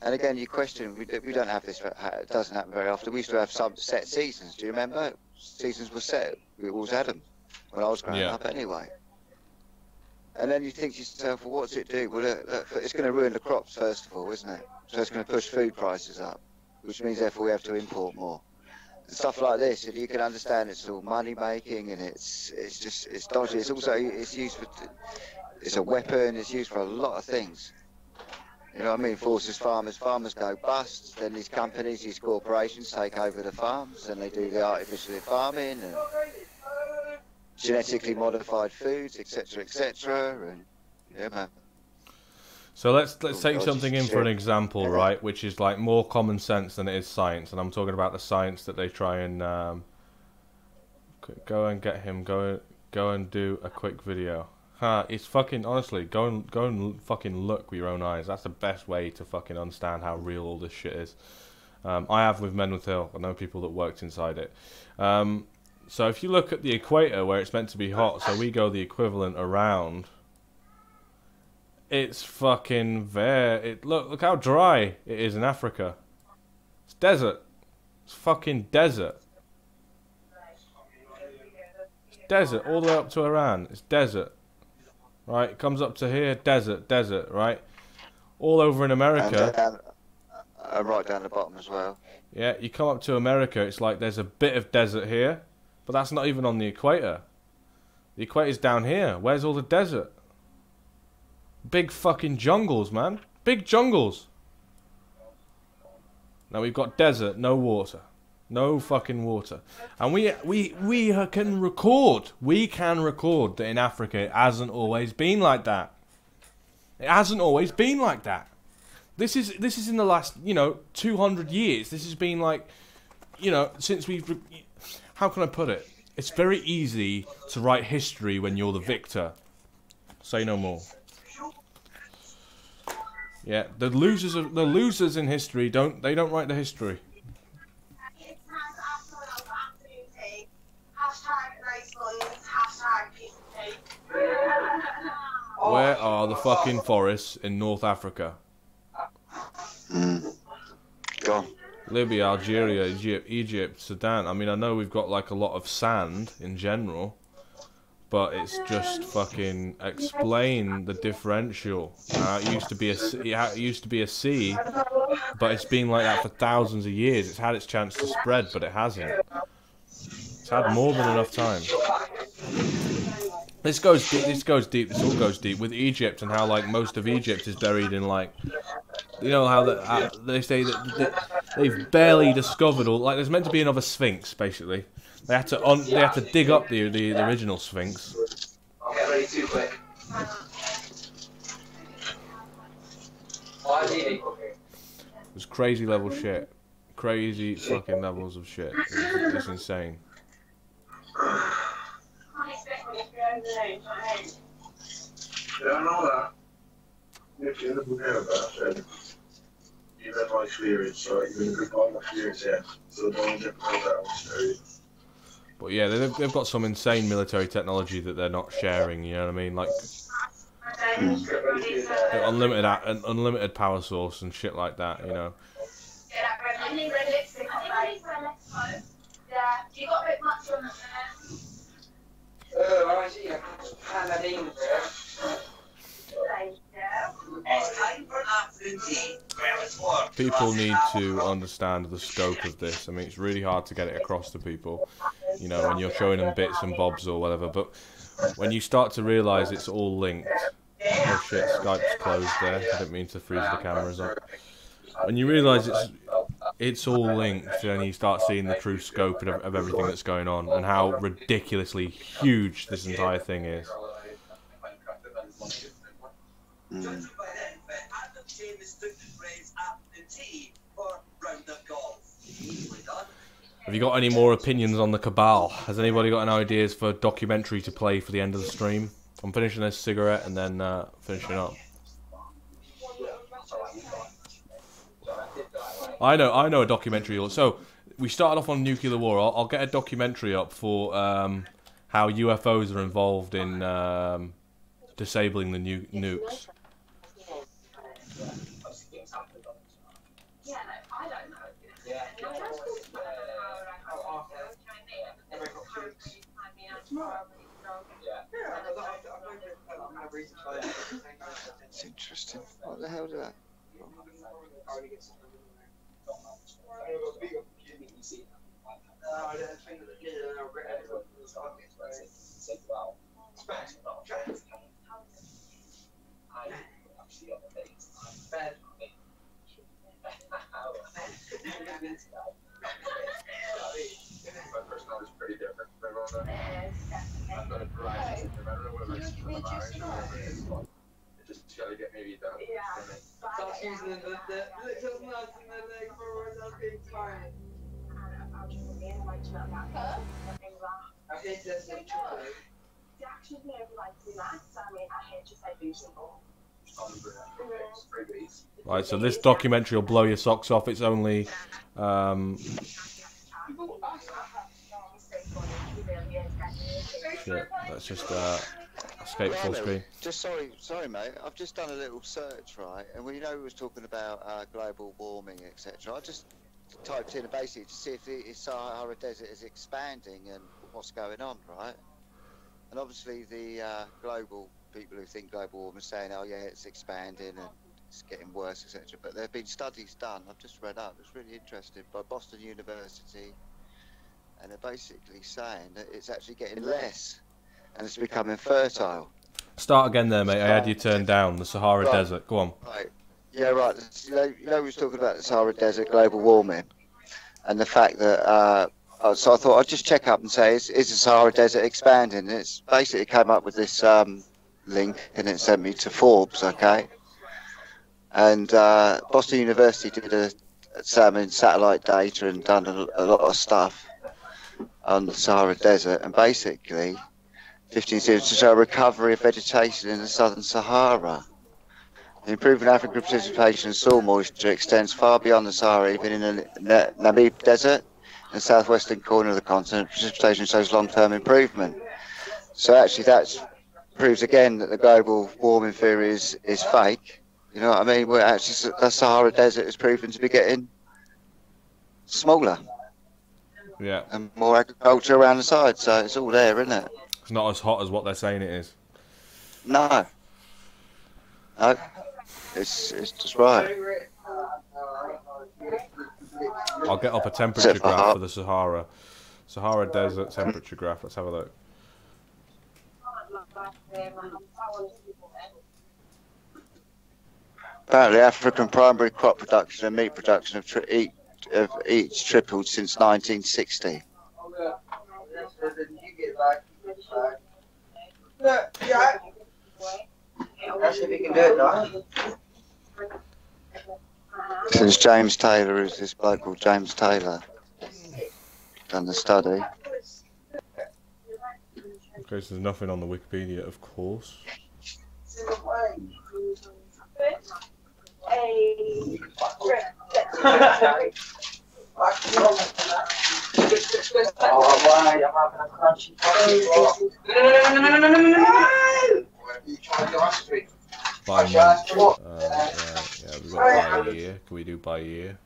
And again, you question, we don't have this, it doesn't happen very often. We used to have some set seasons, do you remember? Seasons were set, we always had them when I was growing up anyway. And then you think to yourself, well, what's it do? Well, look, it's going to ruin the crops, first of all, isn't it? So it's going to push food prices up, which means therefore we have to import more. And stuff like this, and you can understand it's all money making, and it's dodgy. It's also it's used for, it's a weapon. It's used for a lot of things. You know what I mean? Forces farmers go bust. Then these companies, these corporations take over the farms, and they do the artificial farming and genetically modified foods, etc., and yeah, man. So let's take something in for an example, right? Which is like more common sense than it is science, and I'm talking about the science that they try and go and get him. Go and do a quick video. It's fucking honestly go and fucking look with your own eyes. That's the best way to fucking understand how real all this shit is. I have with Menwood Hill. I know people that worked inside it. So if you look at the equator where it's meant to be hot, so we go the equivalent around. It's fucking look how dry it is in Africa. It's desert. It's fucking desert. Desert all the way up to Iran. It's desert. Right, it comes up to here, desert, desert, right? All over in America. And right down the bottom as well. Yeah, you come up to America, it's like there's a bit of desert here, but that's not even on the equator. The equator's down here. Where's all the desert? Big fucking jungles, man. Big jungles. Now we've got desert, no water. No fucking water. And we can record. We can record that in Africa it hasn't always been like that. It hasn't always been like that. This is in the last, 200 years. This has been like, since we've... How can I put it? It's very easy to write history when you're the victor. Say no more. Yeah, the losers in history don't write the history. Where are the fucking forests in North Africa? Gone. Libya, Algeria, Egypt, Sudan. I mean, I know we've got like a lot of sand in general, but it's just fucking explain the differential. It used to be a sea, but it's been like that for thousands of years. It's had its chance to spread, but it hasn't. It's had more than enough time. This goes deep. This all goes deep with Egypt and how like most of Egypt is buried in like, how they say that they've barely discovered all. Like there's meant to be another Sphinx basically. They had to dig up the original Sphinx. I'll get ready too quick. It's crazy level shit. Crazy fucking levels of shit. It's insane. Ja, nou ja. Ik vind het boek heel best. You have my experience, so you can good part of experience, yeah. So don't get that. But yeah, they've got some insane military technology that they're not sharing. You know what I mean? Like unlimited power source and shit like that. You know. You got a bit much on People need to understand the scope of this. I mean, it's really hard to get it across to people, when you're showing them bits and bobs or whatever. But when you start to realise it's all linked. Oh shit, Skype's closed there. I didn't mean to freeze the cameras up. When you realise it's all linked, and you start seeing the true scope of everything that's going on and how ridiculously huge this entire thing is. Have you got any more opinions on the Cabal? Has anybody got any ideas for a documentary to play for the end of the stream? I'm finishing this cigarette and then finishing up. I know a documentary. So we started off on nuclear war. I'll get a documentary up for how UFOs are involved in disabling the nukes. It's interesting. What the hell is that? My personality is pretty different from everyone. I've got a variety of I don't know what it is from the marriage or whatever it is. It just gotta get maybe done. Stop using the little nuts in the leg forward and big time. I hate that thing Right, so this documentary will blow your socks off. It's only shit, let's just escape full screen. Just sorry mate, I've just done a little search, right, and we was talking about global warming, etc. typed in basically to see if the Sahara Desert is expanding and what's going on, right? And obviously the global people who think global warming are saying, oh yeah, it's expanding and it's getting worse, etc. But there have been studies done, I've just read up, it's really interesting, by Boston University, and they're basically saying that it's actually getting less and it's becoming fertile. Start again there, mate. I had you turned down. The Sahara Desert. Go on. Right. Yeah, right. You know we was talking about the Sahara Desert, global warming, and the fact that. So I thought I'd just check up and say, is the Sahara Desert expanding? And it's basically came up with this link, and it sent me to Forbes. Okay. And Boston University did examined satellite data and done a lot of stuff on the Sahara Desert, and basically 15 seems to show a recovery of vegetation in the southern Sahara. The improvement in African precipitation and soil moisture extends far beyond the Sahara, even in the Namib Desert, in the southwestern corner of the continent. Precipitation shows long-term improvement. So actually that proves again that the global warming theory is fake. You know what I mean? Where actually the Sahara Desert is proven to be getting smaller. Yeah. And more agriculture around the side, so it's all there, isn't it? It's not as hot as what they're saying it is. No. No. It's just right. I'll get up a temperature graph for the Sahara. Sahara Desert temperature graph. Let's have a look. Apparently African primary crop production and meat production have each tripled since 1960. Since James Taylor, who's this bloke called James Taylor, done the study. Okay, so there's nothing on the Wikipedia, of course. By month. Yeah, we've got by year. Can we do by year?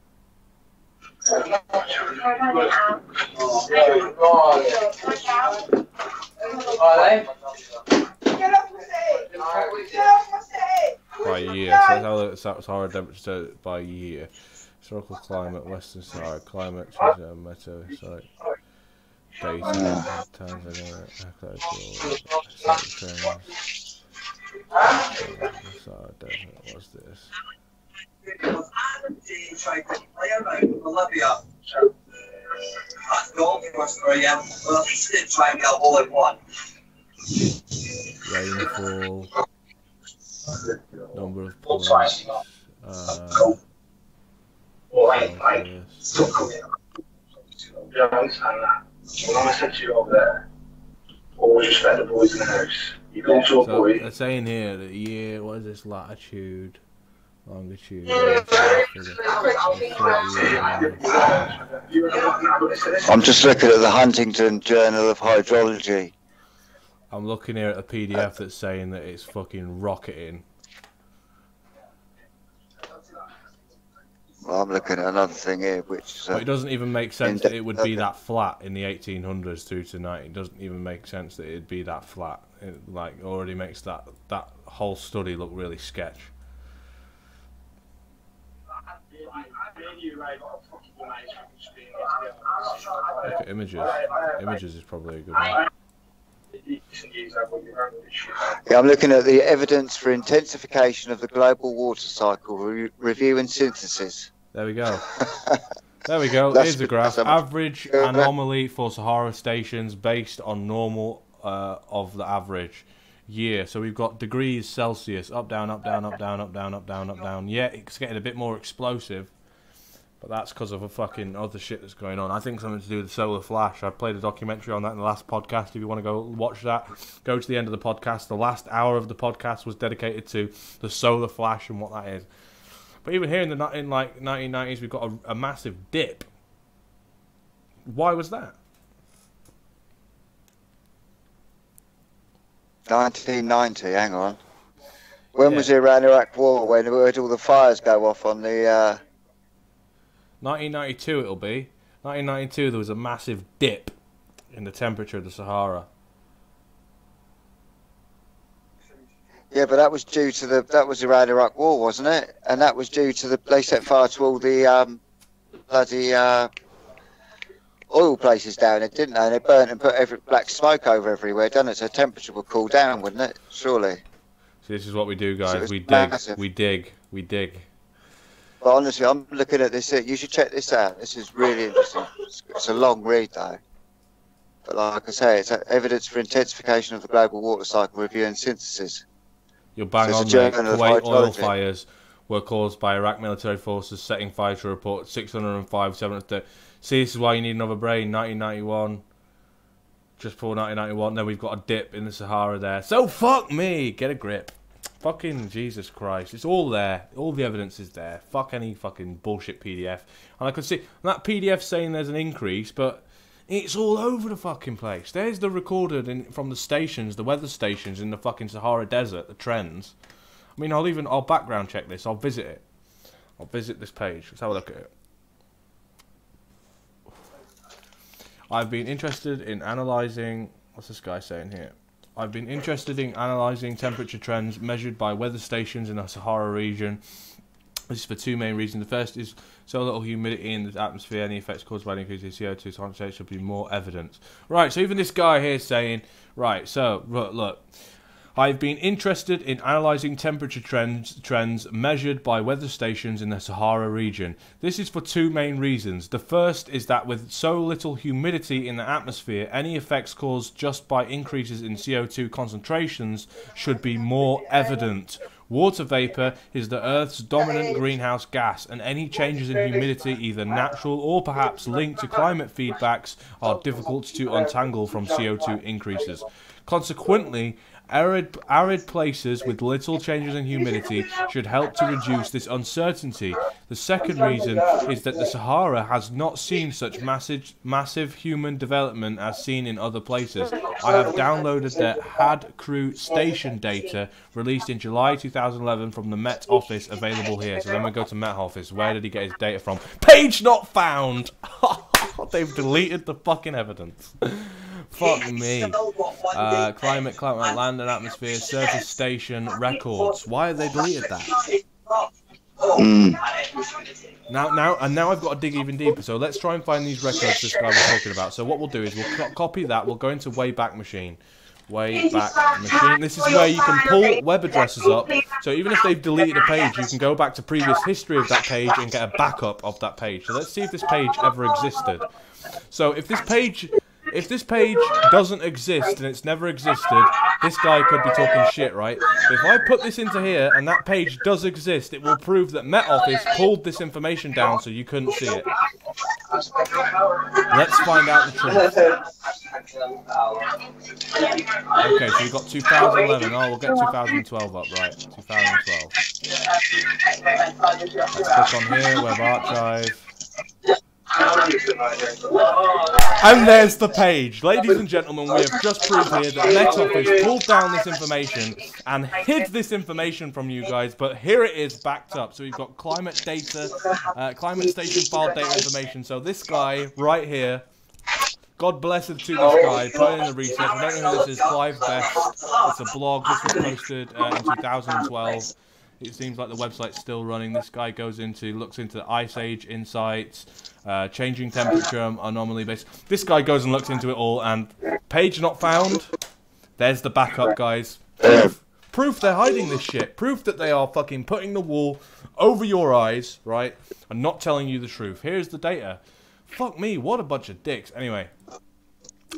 By year. So that's how the Sahara temperature by year. Historical climate, Western Sahara climate, meteor, sorry. Data, times, Sahara Desert, what's this? Rainfall, number of points, Yeah, I understand that. When I said to you over there, always respect the boys in the house. You go to a boy. They're saying here that year, what is this, latitude, longitude? I'm just looking at the Huntington Journal of Hydrology. I'm looking here at a PDF that's saying that it's fucking rocketing. Well, I'm looking at another thing here, which is... But it doesn't even make sense that it would be that flat in the 1800s through to 90. It doesn't even make sense that it'd be that flat. It like already makes that whole study look really sketch. Look at images. Images is probably a good one. Yeah, I'm looking at the evidence for intensification of the global water cycle, review and synthesis. There we go. There we go. Here's the graph. Average anomaly for Sahara stations based on normal of the average year. So we've got degrees Celsius, up, down, up, down, up, down, up, down, up, down, up, down. Yeah, it's getting a bit more explosive. But that's because of a fucking other shit that's going on. I think something to do with the solar flash. I played a documentary on that in the last podcast. If you want to go watch that, go to the end of the podcast. The last hour of the podcast was dedicated to the solar flash and what that is. But even here in like 1990s, we've got a massive dip. Why was that? 1990, hang on. When was the Iran-Iraq war, when we heard all the fires go off on the 1992 it'll be. 1992 there was a massive dip in the temperature of the Sahara. Yeah, but that was due to that was the Iran-Iraq war, wasn't it? And that was due to they set fire to all the bloody oil places down there, didn't they? And they burnt and put black smoke over everywhere, didn't it? So temperature would cool down, wouldn't it? Surely. So this is what we do, guys. So we dig, massive. we dig, we dig. But honestly, I'm looking at this. You should check this out. This is really interesting. It's a long read, though. But like I say, it's evidence for intensification of the global water cycle review and synthesis. You're bang on, mate. Kuwait oil fires were caused by Iraq military forces setting fire to report 605, 730. See, this is why you need another brain. 1991. Just before 1991. Then we've got a dip in the Sahara there. So fuck me. Get a grip. Fucking Jesus Christ. It's all there. All the evidence is there. Fuck any fucking bullshit PDF. And I can see that PDF saying there's an increase, but it's all over the fucking place. There's the recorded from the stations, the weather stations in the fucking Sahara Desert, the trends. I mean, I'll background check this. I'll visit it. I'll visit this page. Let's have a look at it. I've been interested in analysing... What's this guy saying here? I've been interested in analysing temperature trends measured by weather stations in the Sahara region. This is for two main reasons. The first is so little humidity in the atmosphere, any effects caused by the increase in CO2 concentration should be more evident. Right, so even this guy here is saying, right, so, look, I've been interested in analysing temperature trends measured by weather stations in the Sahara region. This is for two main reasons. The first is that with so little humidity in the atmosphere, any effects caused just by increases in CO2 concentrations should be more evident. Water vapour is the Earth's dominant greenhouse gas, and any changes in humidity, either natural or perhaps linked to climate feedbacks, are difficult to untangle from CO2 increases. Consequently, arid places with little changes in humidity should help to reduce this uncertainty. The second reason is that the Sahara has not seen such massive human development as seen in other places. I have downloaded the HAD crew station data released in July 2011 from the Met Office, available here. So then we go to Met Office. Where did he get his data from? Page not found! They've deleted the fucking evidence. Fuck me. Climate, land and atmosphere, surface station, records. Why have they deleted that? Now I've got to dig even deeper. So let's try and find these records this guy was talking about. So what we'll do is we'll copy that. We'll go into Wayback Machine. Wayback Machine. This is where you can pull web addresses up. So even if they've deleted a page, you can go back to previous history of that page and get a backup of that page. So let's see if this page ever existed. So if this page doesn't exist and it's never existed, this guy could be talking shit, right? But if I put this into here and that page does exist, it will prove that Met Office pulled this information down so you couldn't see it. Let's find out the truth. Okay, so we've got 2011. Oh, we'll get 2012 up, right? 2012. Let's click on here, Web Archive. And there's the page. Ladies and gentlemen, we have just proved here that Met Office pulled down this information and hid this information from you guys, but here it is backed up. So we've got climate data, climate station file data information. So this guy right here, God bless it to this guy, put in the research. I don't know who this is, Clive Best. It's a blog. This was posted in 2012. It seems like the website's still running. This guy looks into Ice Age insights, changing temperature anomaly base. This guy goes and looks into it all, and page not found. There's the backup, guys. Proof they're hiding this shit. Proof that they are fucking putting the wool over your eyes, right, and not telling you the truth. Here's the data. Fuck me, what a bunch of dicks. Anyway,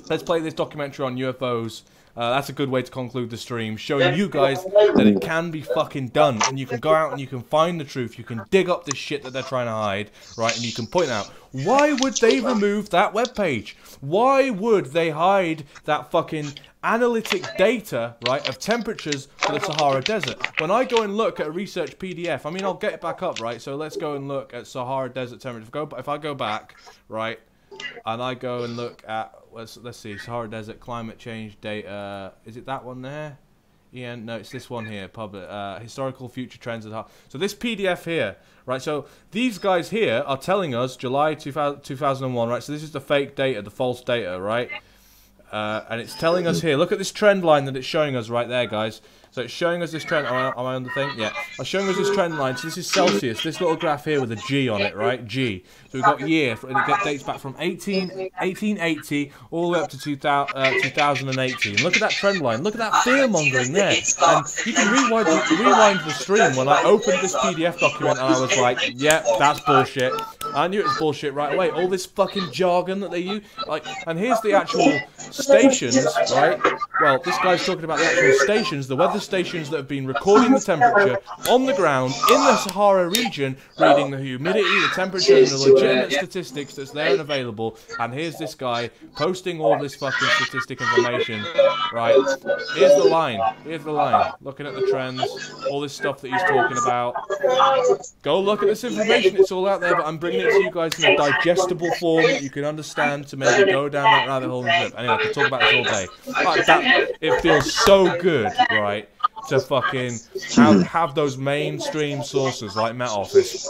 let's play this documentary on UFOs. That's a good way to conclude the stream, showing you guys that it can be fucking done, and you can go out and you can find the truth, you can dig up this shit that they're trying to hide, right, and you can point out, why would they remove that webpage? Why would they hide that fucking analytic data, right, of temperatures for the Sahara Desert? When I go and look at a research PDF, I mean, I'll get it back up, right, so let's go and look at Sahara Desert temperature. If I go back, right, and I go and look at, let's see, Sahara Desert climate change data. Is it that one there? Ian, no, it's this one here, public, historical future trends at heart. So this PDF here, right, so these guys here are telling us July 2001, right, so this is the fake data, the false data, right, and it's telling us here, look at this trend line that it's showing us right there, guys. So it's showing us this trend, am I on the thing? Yeah. It's showing us this trend line, so this is Celsius, this little graph here with a G on it, right, G. So we've got year, and it dates back from 1880 all the way up to 2018. Look at that trend line, look at that fear-mongering there. And you can rewind the stream when I opened this PDF document and I was like, yeah, that's bullshit. I knew it was bullshit right away. All this fucking jargon that they use, like, and here's the actual stations, right? Well, this guy's talking about the actual stations, the weather stations that have been recording the temperature on the ground in the Sahara region, reading the humidity, the temperature, and the legitimate statistics that's there and available. And here's this guy posting all this fucking statistic information, right? Here's the line. Here's the line. Looking at the trends, all this stuff that he's talking about. Go look at this information. It's all out there, but I'm bringing it to you guys in a digestible form that you can understand to maybe go down that rabbit hole and trip. Anyway, I could talk about this all day. It feels so good, right, to fucking have those mainstream sources like Met Office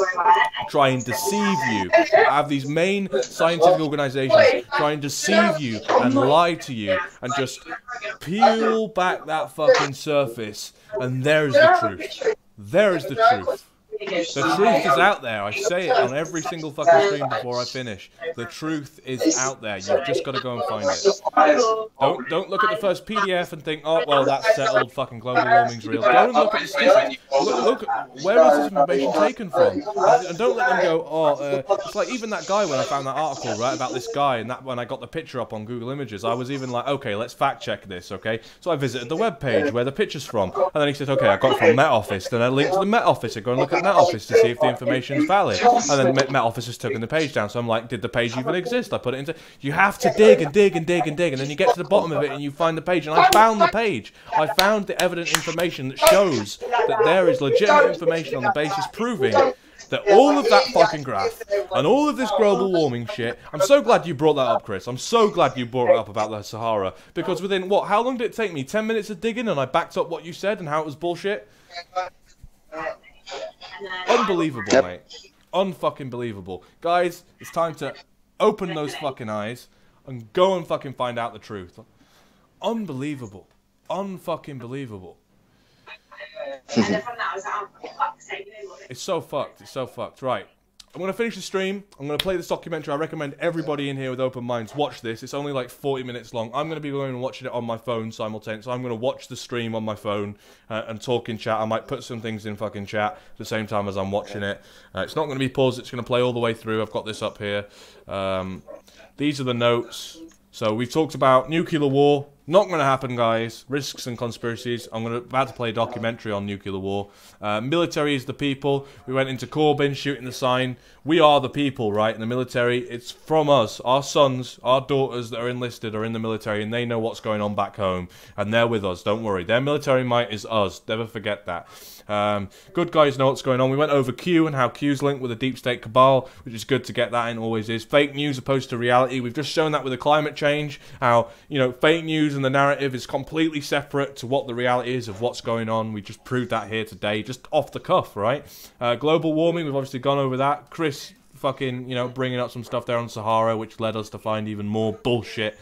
try and deceive you. Have these main scientific organizations try and deceive you and lie to you and just peel back that fucking surface, and there's the truth. There is the truth. The truth is out there. I say it on every single fucking stream before I finish. The truth is out there. You've just got to go and find it. Don't look at the first PDF and think, oh, well, that's settled. Fucking global warming's real. Go and look at the statistics. Look, where was this information taken from? And don't let them go, oh, it's like even that guy when I found that article, right, about this guy, and that when I got the picture up on Google Images, I was even like, okay, let's fact check this, okay? So I visited the web page where the picture's from, and then he said, okay, I got it from Met Office. Then I linked to the Met Office and go and look at Met Office to see if the information's valid, and then Met Office has taken the page down. So I'm like, did the page even exist? I put it into. You have to dig and dig and dig and dig, and then you get to the bottom of it and you find the page. And I found the page. I found the evident information that shows that there is legitimate information on the basis proving that all of that fucking graph and all of this global warming shit. I'm so glad you brought that up, Chris. I'm so glad you brought it up about the Sahara, because within what? How long did it take me? 10 minutes of digging, and I backed up what you said and how it was bullshit. Unbelievable, mate. Unfucking believable. Guys, it's time to open those fucking eyes and go and fucking find out the truth. Unbelievable. Unfucking believable. It's so fucked. It's so fucked. Right. I'm going to finish the stream. I'm going to play this documentary. I recommend everybody in here with open minds watch this. It's only like 40 minutes long. I'm going to be going and watching it on my phone simultaneously. So I'm going to watch the stream on my phone and talk in chat. I might put some things in fucking chat at the same time as I'm watching it. It's not going to be paused. It's going to play all the way through. I've got this up here. These are the notes. So we've talked about nuclear war. Not going to happen, guys. Risks and conspiracies. I'm about to play a documentary on nuclear war. Military is the people. We went into Corbyn shooting the sign. We are the people, right? In the military, it's from us. Our sons, our daughters that are enlisted are in the military, and they know what's going on back home. And they're with us. Don't worry. Their military might is us. Never forget that. Good guys know what's going on. We went over Q and how Q's linked with the deep state cabal, which is good to get that in, always is. Fake news opposed to reality. We've just shown that with the climate change, how, you know, fake news and the narrative is completely separate to what the reality is of what's going on. We just proved that here today, just off the cuff, right? Global warming, we've obviously gone over that. Chris fucking, you know, bringing up some stuff there on Sahara, which led us to find even more bullshit,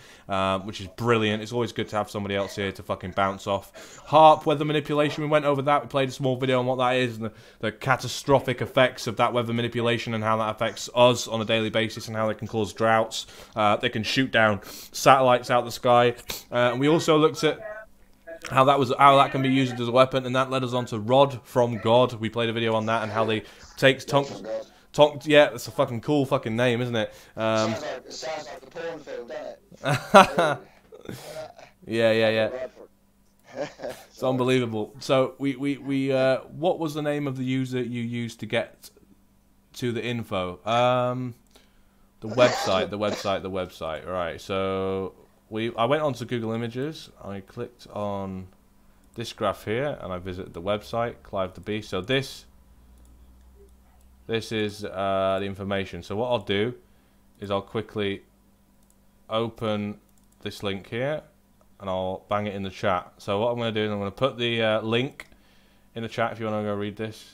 which is brilliant. It's always good to have somebody else here to fucking bounce off. HARP, weather manipulation, we went over that. We played a small video on what that is and the catastrophic effects of that weather manipulation and how that affects us on a daily basis and how they can cause droughts. They can shoot down satellites out the sky. And we also looked at how that can be used as a weapon, and that led us on to Rod from God. We played a video on that and how they take yeah, that's a fucking cool fucking name, isn't it? It sounds like a porn film, doesn't it? Yeah. It's unbelievable. So we what was the name of the user you used to get to the info? The website. Right. So I went onto Google Images. I clicked on this graph here, and I visited the website, Clive the Beast. So this is the information. So what I'll do is I'll quickly open this link here, and I'll bang it in the chat. So what I'm going to do is I'm going to put the link in the chat if you want to go read this.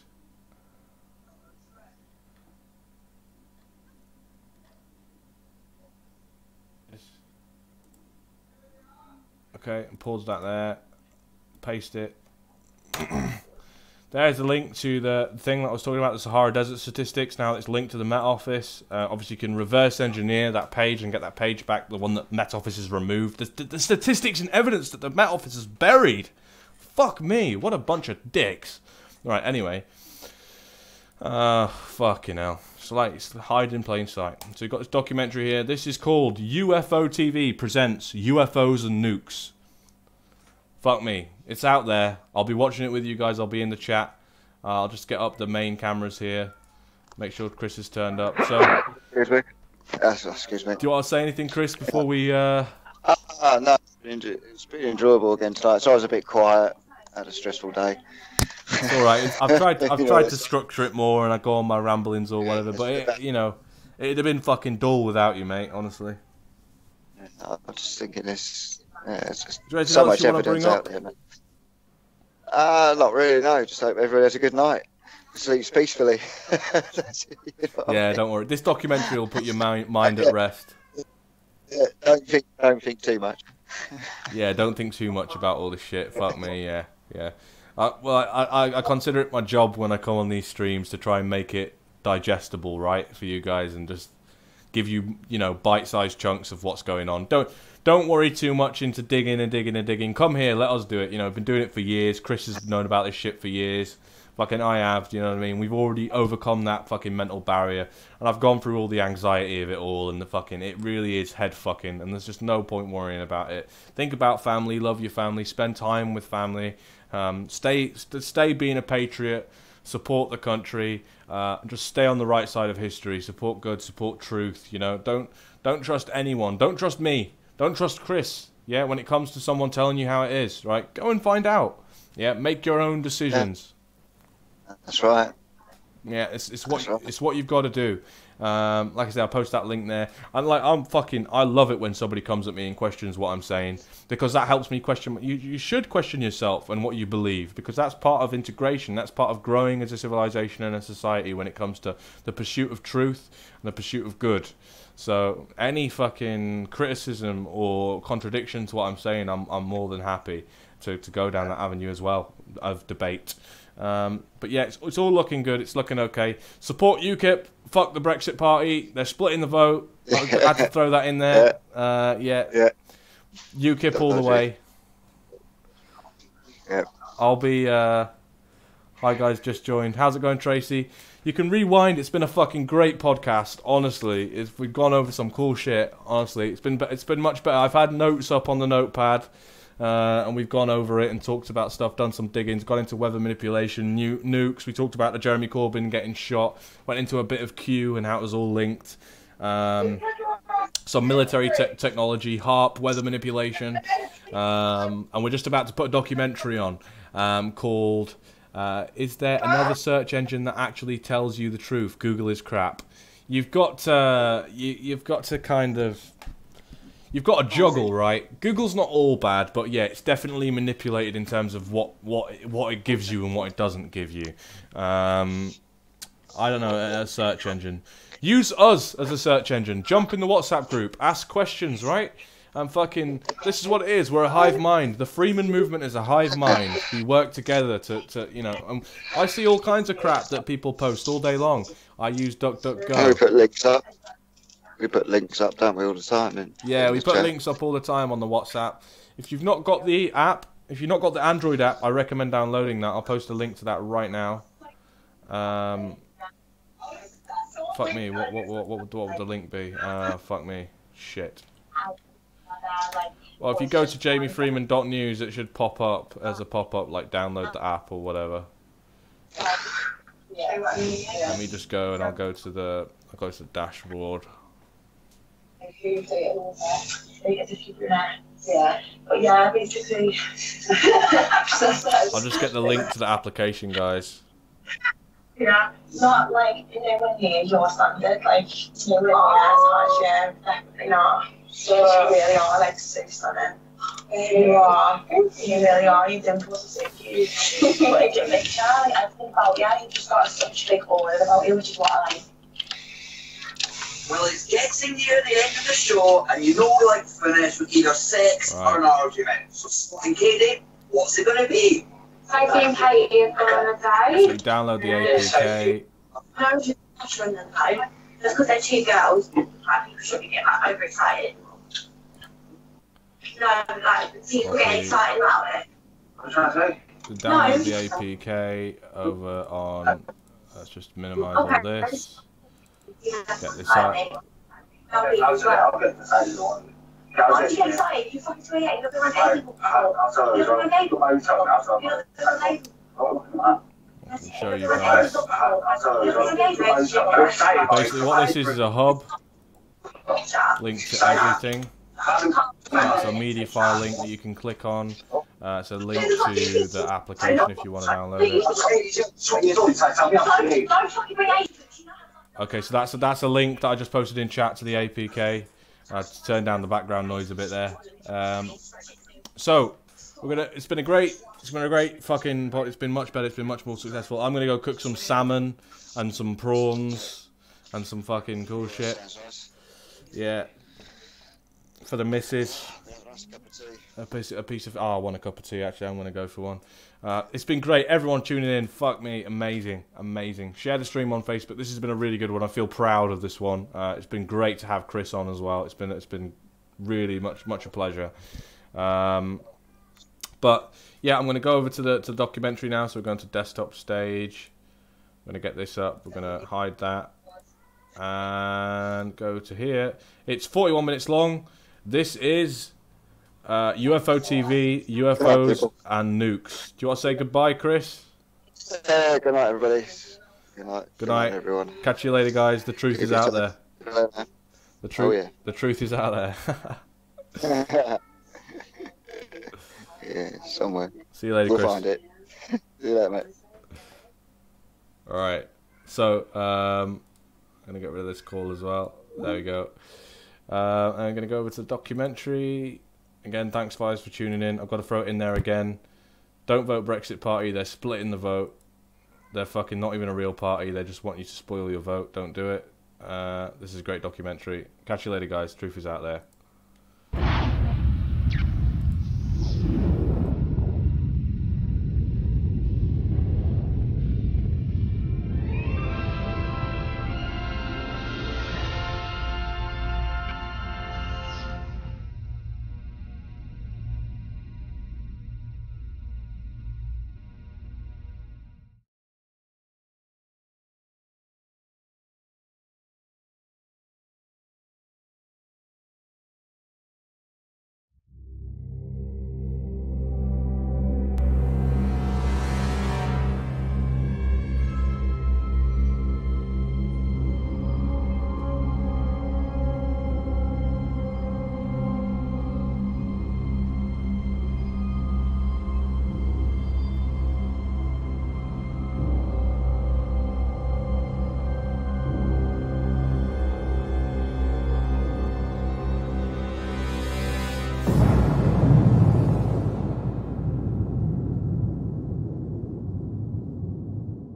Okay, and pause that there. Paste it. There's a link to the thing that I was talking about, the Sahara Desert statistics. Now it's linked to the Met Office. Obviously, you can reverse engineer that page and get that page back, the one that Met Office has removed. The statistics and evidence that the Met Office has buried. Fuck me, what a bunch of dicks. Right, anyway. Fucking hell. It's hide in plain sight. So you've got this documentary here. This is called UFO TV Presents UFOs and Nukes. Fuck me. It's out there. I'll be watching it with you guys. I'll be in the chat. I'll just get up the main cameras here. Make sure Chris is turned up. So, Excuse me. Excuse me. do you want to say anything, Chris, before we... No, it's been enjoyable again tonight. So I was a bit quiet. I had a stressful day. It's all right. I've tried to structure it more, and I go on my ramblings or whatever. But it'd have been fucking dull without you, mate. Honestly. I'm just thinking this. Yeah, it's just Is there anything so else much you wanna evidence bring out up? there, man. Not really. No, just hope everyone has a good night. Sleeps peacefully. That's it, you know what I Yeah, mean? don't worry. This documentary will put your mind at rest. Yeah, don't think too much. Yeah, don't think too much about all this shit. Fuck me. Yeah. I consider it my job when I come on these streams to try and make it digestible, right, for you guys, and just give you, bite-sized chunks of what's going on. Don't worry too much into digging. Come here, let us do it. I've been doing it for years. Chris has known about this shit for years. Fucking I have, do you know what I mean? We've already overcome that fucking mental barrier, and I've gone through all the anxiety of it all, and it really is head fucking, and there's just no point worrying about it. Think about family, love your family, spend time with family, stay being a patriot, support the country, just stay on the right side of history, support good, support truth. Don't trust anyone, don't trust me, don't trust Chris. Yeah, when it comes to someone telling you how it is, right? Go and find out. Yeah, make your own decisions. That's right. Yeah, it's what you've got to do. Like I said, I'll post that link there. And I love it when somebody comes at me and questions what I'm saying, because that helps me question. You should question yourself and what you believe, because that's part of integration. That's part of growing as a civilization and a society when it comes to the pursuit of truth and the pursuit of good. So any fucking criticism or contradiction to what I'm saying, I'm more than happy to go down that avenue as well of debate. But yeah, it's all looking good. It's looking okay. Support UKIP. Fuck the Brexit Party. They're splitting the vote. I had to throw that in there. Yeah. UKIP all the way. Yeah. I'll be... Hi guys, just joined. How's it going, Tracy? You can rewind. It's been a fucking great podcast. Honestly, we've gone over some cool shit. Honestly, it's been much better. I've had notes up on the notepad. And we've gone over it and talked about stuff, done some diggings, got into weather manipulation, nukes. We talked about the Jeremy Corbyn getting shot, went into a bit of Q and how it was all linked. Some military technology, HARP, weather manipulation. And we're just about to put a documentary on called Is There Another Search Engine That Actually Tells You the Truth? Google is crap. You've got to kind of... You've got to juggle, right? Google's not all bad, but yeah, it's definitely manipulated in terms of what it gives you and what it doesn't give you. I don't know, a search engine. Use us as a search engine. Jump in the WhatsApp group. Ask questions, right? This is what it is. We're a hive mind. The Freeman movement is a hive mind. We work together to I see all kinds of crap that people post all day long. I use DuckDuckGo. We put links up. We put links up, don't we, all the time? Yeah, we put links up all the time on the WhatsApp. If you've not got the app, if you've not got the Android app, I recommend downloading that. I'll post a link to that right now. Fuck me, what would the link be? Fuck me. Shit. Well, if you go to jamiefreeman.news, it should pop up as a pop-up, like download the app or whatever. Let me just go and I'll go to the dashboard. Yeah, but yeah, basically. I'll just get the link to the application, guys. Yeah, not like when you're standard, like really as hard, yeah, definitely not. So really are like 6 on it. You are. You really are. You've done pussy sick. But it makes Charlie everything about you. You just got such a big aura about you, which is what I like. Well, it's getting near the end of the show, and you know we like to finish with either sex or an argument. So, Spotting Katie, what's it going to be? I think Katie is going to die. So you download the APK. I'm just not them though. Just because they're two girls, like, people shouldn't get like overexcited. No, like, people get excited about it. What are you trying to say? So download the APK over on. Let's just minimize all this. Get this up. I'll get the side one. Why did you get excited? You fucking 28, you're going to run able. I'll tell you. I can show you guys. Basically, what this is a hub. Link to everything. That's a media file link that you can click on. It's a link to the application if you want to download it. Okay, so that's a link that I just posted in chat to the APK. I turned down the background noise a bit there. So it's been a great fucking. It's been much better. It's been much more successful. I'm gonna go cook some salmon and some prawns and some fucking cool shit. Yeah. For the missus. A piece of. Oh, I want a cup of tea. Actually, I'm gonna go for one. It's been great. Everyone tuning in. Fuck me, amazing, amazing. Share the stream on Facebook. This has been a really good one. I feel proud of this one. It's been great to have Chris on as well. It's been really much a pleasure. But yeah, I'm gonna go over to the documentary now. So we're going to desktop stage. I'm gonna get this up. We're gonna hide that and go to here. It's 41 minutes long. This is UFO TV, UFOs and nukes. Do you want to say goodbye, Chris? Good night, everybody. Good night, everyone. Catch you later, guys. The truth is out there. The truth. Oh, yeah. The truth is out there. Yeah, somewhere. See you later, We'll Chris. find it. See you later, mate. All right. So I'm gonna get rid of this call as well. There we go. I'm gonna go over to the documentary. Again, thanks guys for tuning in. I've got to throw it in there again. Don't vote Brexit Party. They're splitting the vote. They're fucking not even a real party. They just want you to spoil your vote. Don't do it. This is a great documentary. Catch you later, guys. Truth is out there.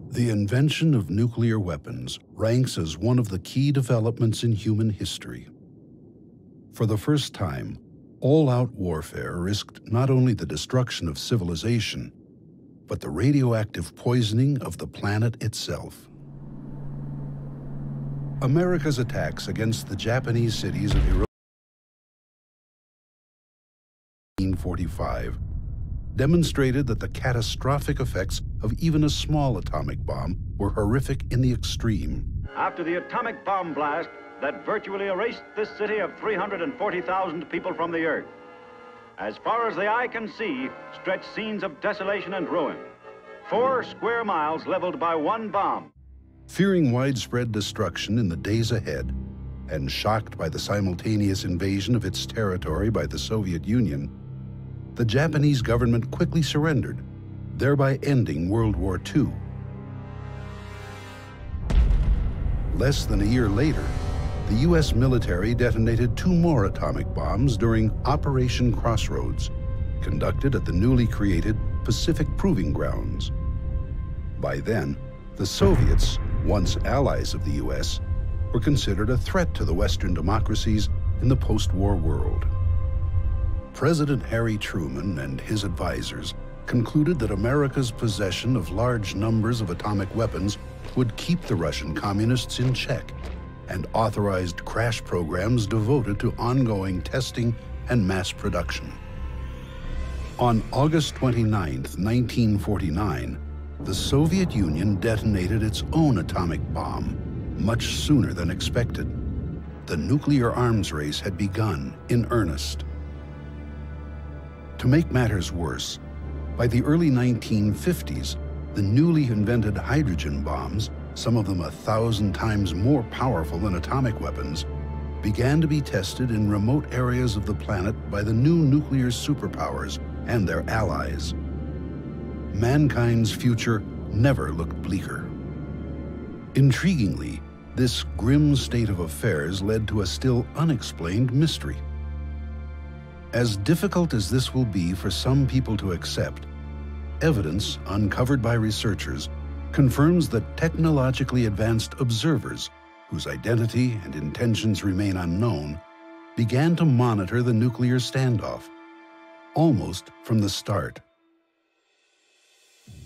The invention of nuclear weapons ranks as one of the key developments in human history. For the first time, all-out warfare risked not only the destruction of civilization, but the radioactive poisoning of the planet itself. America's attacks against the Japanese cities of Hiroshima in 1945 demonstrated that the catastrophic effects of even a small atomic bomb were horrific in the extreme. After the atomic bomb blast that virtually erased this city of 340,000 people from the earth, as far as the eye can see stretch scenes of desolation and ruin. 4 square miles leveled by one bomb. Fearing widespread destruction in the days ahead, and shocked by the simultaneous invasion of its territory by the Soviet Union, the Japanese government quickly surrendered, thereby ending World War II. Less than a year later, the U.S. military detonated 2 more atomic bombs during Operation Crossroads, conducted at the newly created Pacific Proving Grounds. By then, the Soviets, once allies of the U.S., were considered a threat to the Western democracies in the post-war world. President Harry Truman and his advisors concluded that America's possession of large numbers of atomic weapons would keep the Russian communists in check, and authorized crash programs devoted to ongoing testing and mass production. On August 29, 1949, the Soviet Union detonated its own atomic bomb, much sooner than expected. The nuclear arms race had begun in earnest. To make matters worse, by the early 1950s, the newly invented hydrogen bombs, some of them 1,000 times more powerful than atomic weapons, began to be tested in remote areas of the planet by the new nuclear superpowers and their allies. Mankind's future never looked bleaker. Intriguingly, this grim state of affairs led to a still unexplained mystery. As difficult as this will be for some people to accept, evidence uncovered by researchers confirms that technologically advanced observers, whose identity and intentions remain unknown, began to monitor the nuclear standoff, almost from the start.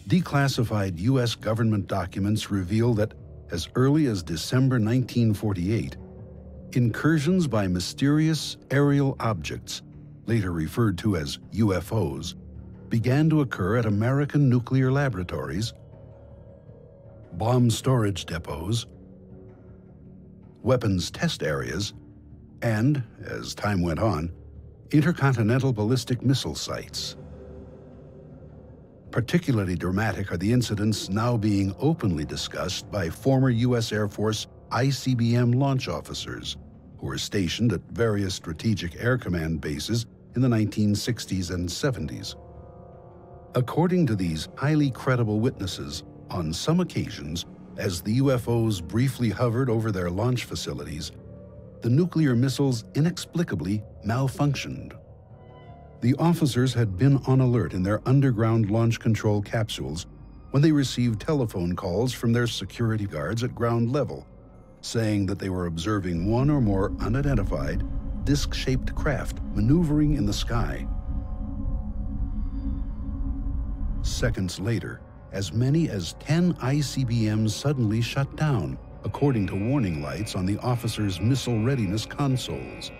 Declassified U.S. government documents reveal that as early as December 1948, incursions by mysterious aerial objects, later referred to as UFOs, began to occur at American nuclear laboratories, bomb storage depots, weapons test areas, and, as time went on, intercontinental ballistic missile sites. Particularly dramatic are the incidents now being openly discussed by former U.S. Air Force ICBM launch officers who were stationed at various Strategic Air Command bases in the 1960s and 70s. According to these highly credible witnesses, on some occasions, as the UFOs briefly hovered over their launch facilities, the nuclear missiles inexplicably malfunctioned. The officers had been on alert in their underground launch control capsules when they received telephone calls from their security guards at ground level, saying that they were observing one or more unidentified, disc-shaped craft maneuvering in the sky. Seconds later, as many as 10 ICBMs suddenly shut down, according to warning lights on the officers' missile readiness consoles,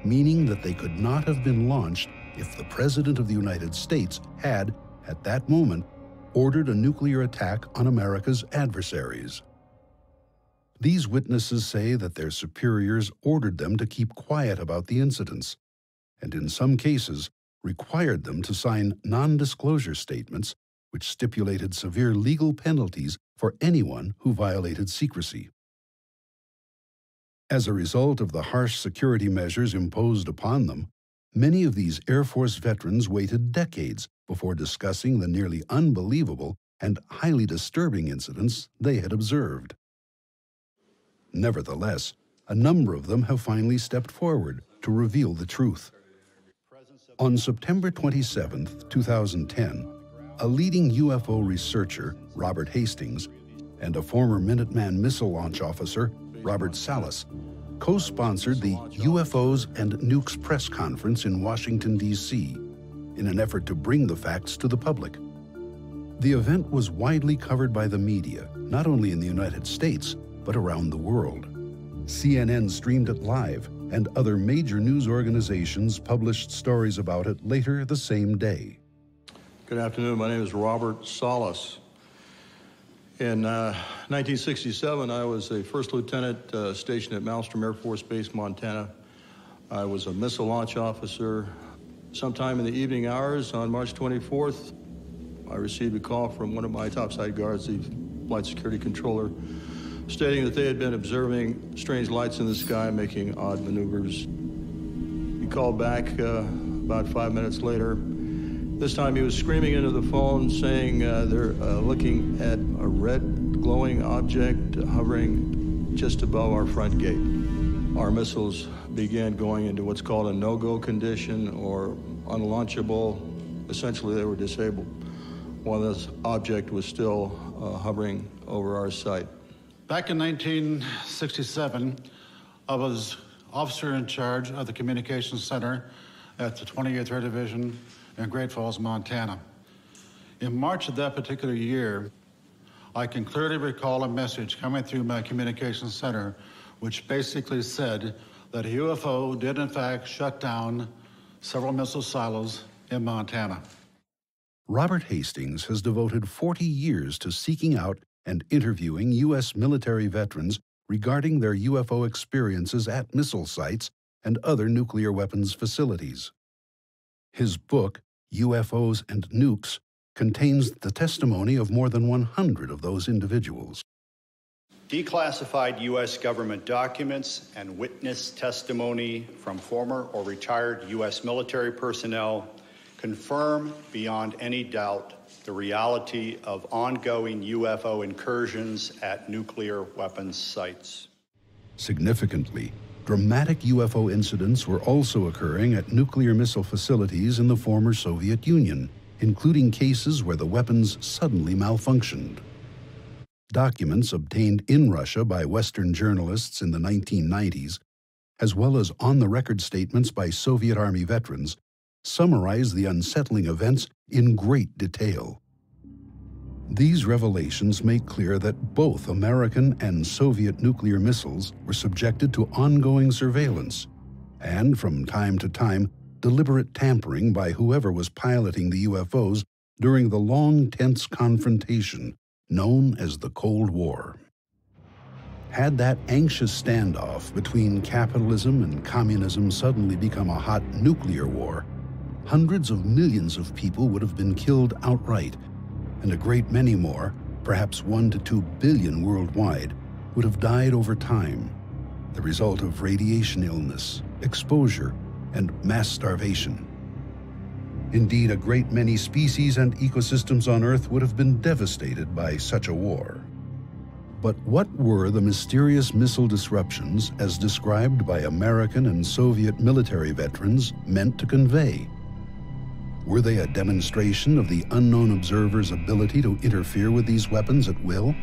meaning that they could not have been launched if the President of the United States had, at that moment, ordered a nuclear attack on America's adversaries. These witnesses say that their superiors ordered them to keep quiet about the incidents, and in some cases required them to sign non-disclosure statements which stipulated severe legal penalties for anyone who violated secrecy. As a result of the harsh security measures imposed upon them, many of these Air Force veterans waited decades before discussing the nearly unbelievable and highly disturbing incidents they had observed. Nevertheless, a number of them have finally stepped forward to reveal the truth. On September 27, 2010, a leading UFO researcher, Robert Hastings, and a former Minuteman missile launch officer, Robert Salas, co-sponsored the UFOs and Nukes press conference in Washington, D.C., in an effort to bring the facts to the public. The event was widely covered by the media, not only in the United States, but around the world. CNN streamed it live, and other major news organizations published stories about it later the same day. Good afternoon. My name is Robert Salas. In 1967, I was a first lieutenant stationed at Malmstrom Air Force Base, Montana. I was a missile launch officer. Sometime in the evening hours on March 24th, I received a call from one of my topside guards, the flight security controller, stating that they had been observing strange lights in the sky making odd maneuvers. He called back about 5 minutes later. This time he was screaming into the phone saying they're looking at a red glowing object hovering just above our front gate. Our missiles began going into what's called a no-go condition or unlaunchable. essentially they were disabled while this object was still hovering over our site. Back in 1967, I was officer in charge of the Communications Center at the 28th Air Division in Great Falls, Montana. In March of that particular year, I can clearly recall a message coming through my Communications Center which basically said that a UFO did in fact shut down several missile silos in Montana. Robert Hastings has devoted 40 years to seeking out and interviewing U.S. military veterans regarding their UFO experiences at missile sites and other nuclear weapons facilities. His book, UFOs and Nukes, contains the testimony of more than 100 of those individuals. Declassified U.S. government documents and witness testimony from former or retired U.S. military personnel confirm beyond any doubt the reality of ongoing UFO incursions at nuclear weapons sites. Significantly, dramatic UFO incidents were also occurring at nuclear missile facilities in the former Soviet Union, including cases where the weapons suddenly malfunctioned. Documents obtained in Russia by Western journalists in the 1990s, as well as on-the-record statements by Soviet Army veterans, summarize the unsettling events in great detail. These revelations make clear that both American and Soviet nuclear missiles were subjected to ongoing surveillance and, from time to time, deliberate tampering by whoever was piloting the UFOs during the long, tense confrontation known as the Cold War. Had that anxious standoff between capitalism and communism suddenly become a hot nuclear war, hundreds of millions of people would have been killed outright, and a great many more, perhaps 1 to 2 billion worldwide, would have died over time, the result of radiation illness, exposure, and mass starvation. Indeed, a great many species and ecosystems on Earth would have been devastated by such a war. But what were the mysterious missile disruptions, as described by American and Soviet military veterans, meant to convey? Were they a demonstration of the unknown observer's ability to interfere with these weapons at will?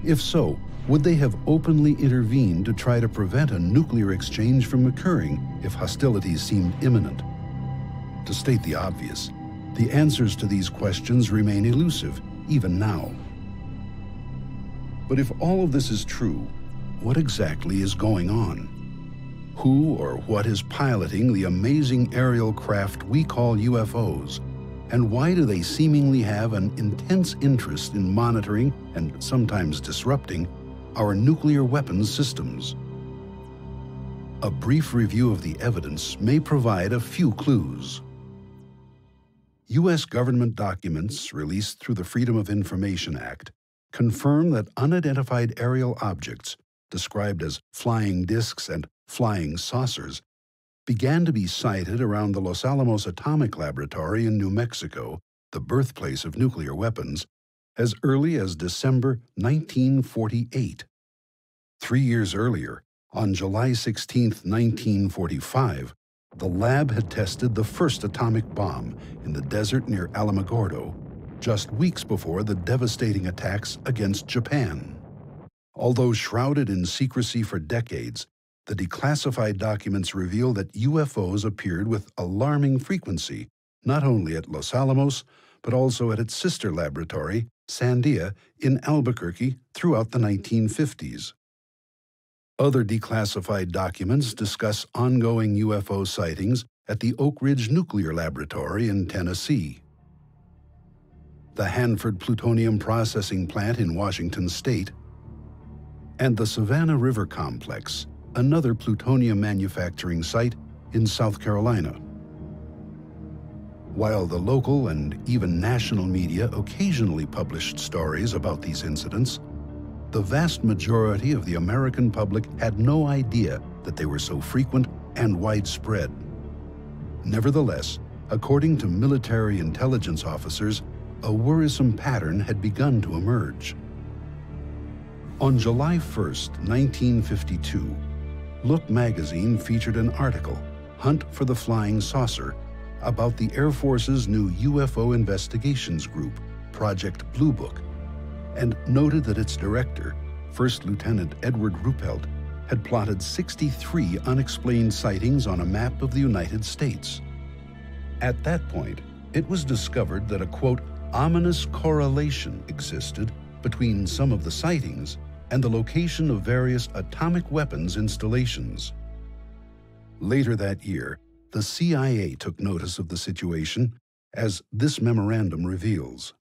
If so, would they have openly intervened to try to prevent a nuclear exchange from occurring if hostilities seemed imminent? To state the obvious, the answers to these questions remain elusive, even now. But if all of this is true, what exactly is going on? Who or what is piloting the amazing aerial craft we call UFOs? And why do they seemingly have an intense interest in monitoring and sometimes disrupting our nuclear weapons systems? A brief review of the evidence may provide a few clues. U.S. government documents released through the Freedom of Information Act confirm that unidentified aerial objects, described as flying discs and flying saucers, began to be sighted around the Los Alamos Atomic Laboratory in New Mexico, the birthplace of nuclear weapons, as early as December 1948. 3 years earlier, on July 16, 1945, the lab had tested the first atomic bomb in the desert near Alamogordo, just weeks before the devastating attacks against Japan. Although shrouded in secrecy for decades, the declassified documents reveal that UFOs appeared with alarming frequency, not only at Los Alamos, but also at its sister laboratory, Sandia, in Albuquerque throughout the 1950s. Other declassified documents discuss ongoing UFO sightings at the Oak Ridge Nuclear Laboratory in Tennessee, the Hanford Plutonium Processing Plant in Washington State, and the Savannah River Complex, another plutonium manufacturing site in South Carolina. While the local and even national media occasionally published stories about these incidents, the vast majority of the American public had no idea that they were so frequent and widespread. Nevertheless, according to military intelligence officers, a worrisome pattern had begun to emerge. On July 1, 1952, Look magazine featured an article, Hunt for the Flying Saucer, about the Air Force's new UFO investigations group, Project Blue Book, and noted that its director, First Lieutenant Edward Ruppelt, had plotted 63 unexplained sightings on a map of the United States. At that point, it was discovered that a, quote, ominous correlation existed between some of the sightings and the location of various atomic weapons installations. Later that year, the CIA took notice of the situation, as this memorandum reveals.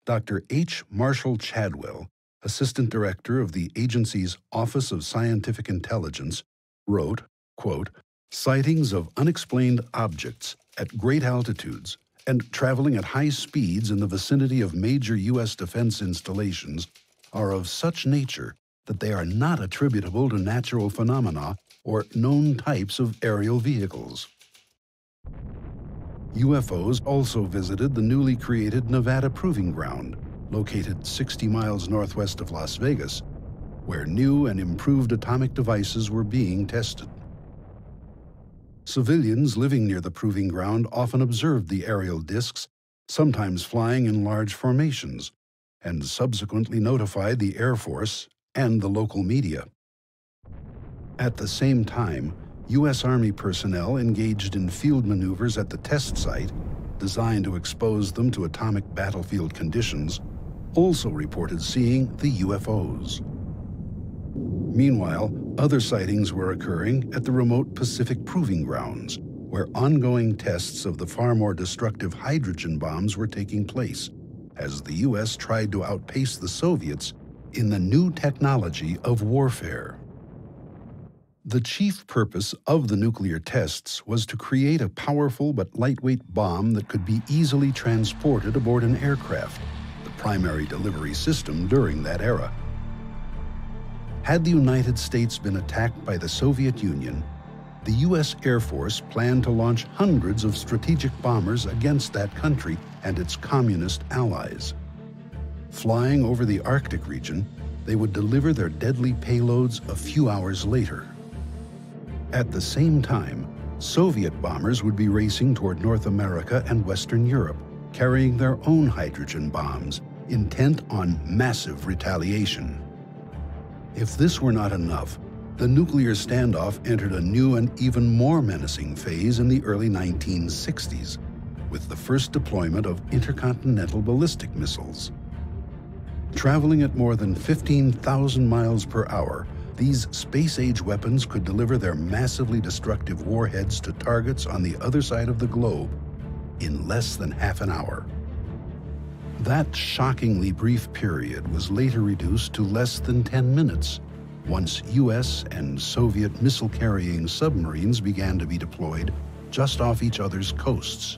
Dr. H. Marshall Chadwell, Assistant Director of the agency's Office of Scientific Intelligence, wrote, quote, sightings of unexplained objects at great altitudes and traveling at high speeds in the vicinity of major U.S. defense installations are of such nature that they are not attributable to natural phenomena or known types of aerial vehicles. UFOs also visited the newly created Nevada Proving Ground, located 60 miles northwest of Las Vegas, where new and improved atomic devices were being tested. Civilians living near the proving ground often observed the aerial discs, sometimes flying in large formations, and subsequently notified the Air Force and the local media. At the same time, U.S. Army personnel engaged in field maneuvers at the test site, designed to expose them to atomic battlefield conditions, also reported seeing the UFOs. Meanwhile, other sightings were occurring at the remote Pacific Proving Grounds, where ongoing tests of the far more destructive hydrogen bombs were taking place, as the U.S. tried to outpace the Soviets in the new technology of warfare. The chief purpose of the nuclear tests was to create a powerful but lightweight bomb that could be easily transported aboard an aircraft, the primary delivery system during that era. Had the United States been attacked by the Soviet Union, the U.S. Air Force planned to launch hundreds of strategic bombers against that country and its communist allies. Flying over the Arctic region, they would deliver their deadly payloads a few hours later. At the same time, Soviet bombers would be racing toward North America and Western Europe, carrying their own hydrogen bombs, intent on massive retaliation. If this were not enough, the nuclear standoff entered a new and even more menacing phase in the early 1960s, with the first deployment of intercontinental ballistic missiles. Traveling at more than 15,000 miles per hour, these space-age weapons could deliver their massively destructive warheads to targets on the other side of the globe in less than half an hour. That shockingly brief period was later reduced to less than 10 minutes, once U.S. and Soviet missile-carrying submarines began to be deployed just off each other's coasts.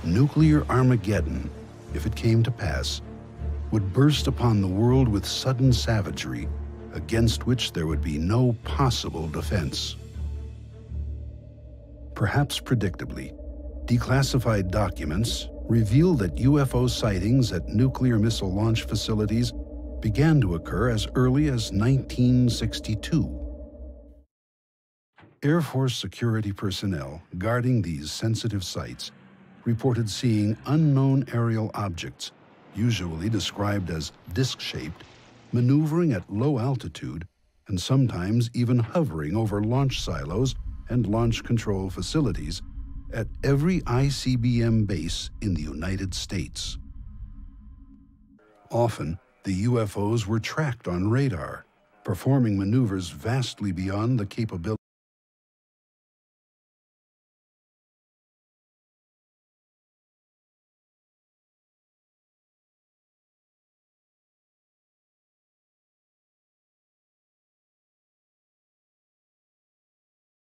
Nuclear Armageddon, if it came to pass, would burst upon the world with sudden savagery, against which there would be no possible defense. Perhaps predictably, declassified documents reveal that UFO sightings at nuclear missile launch facilities began to occur as early as 1962. Air Force security personnel guarding these sensitive sites reported seeing unknown aerial objects, usually described as disc-shaped, maneuvering at low altitude and sometimes even hovering over launch silos and launch control facilities at every ICBM base in the United States. Often, the UFOs were tracked on radar, performing maneuvers vastly beyond the capability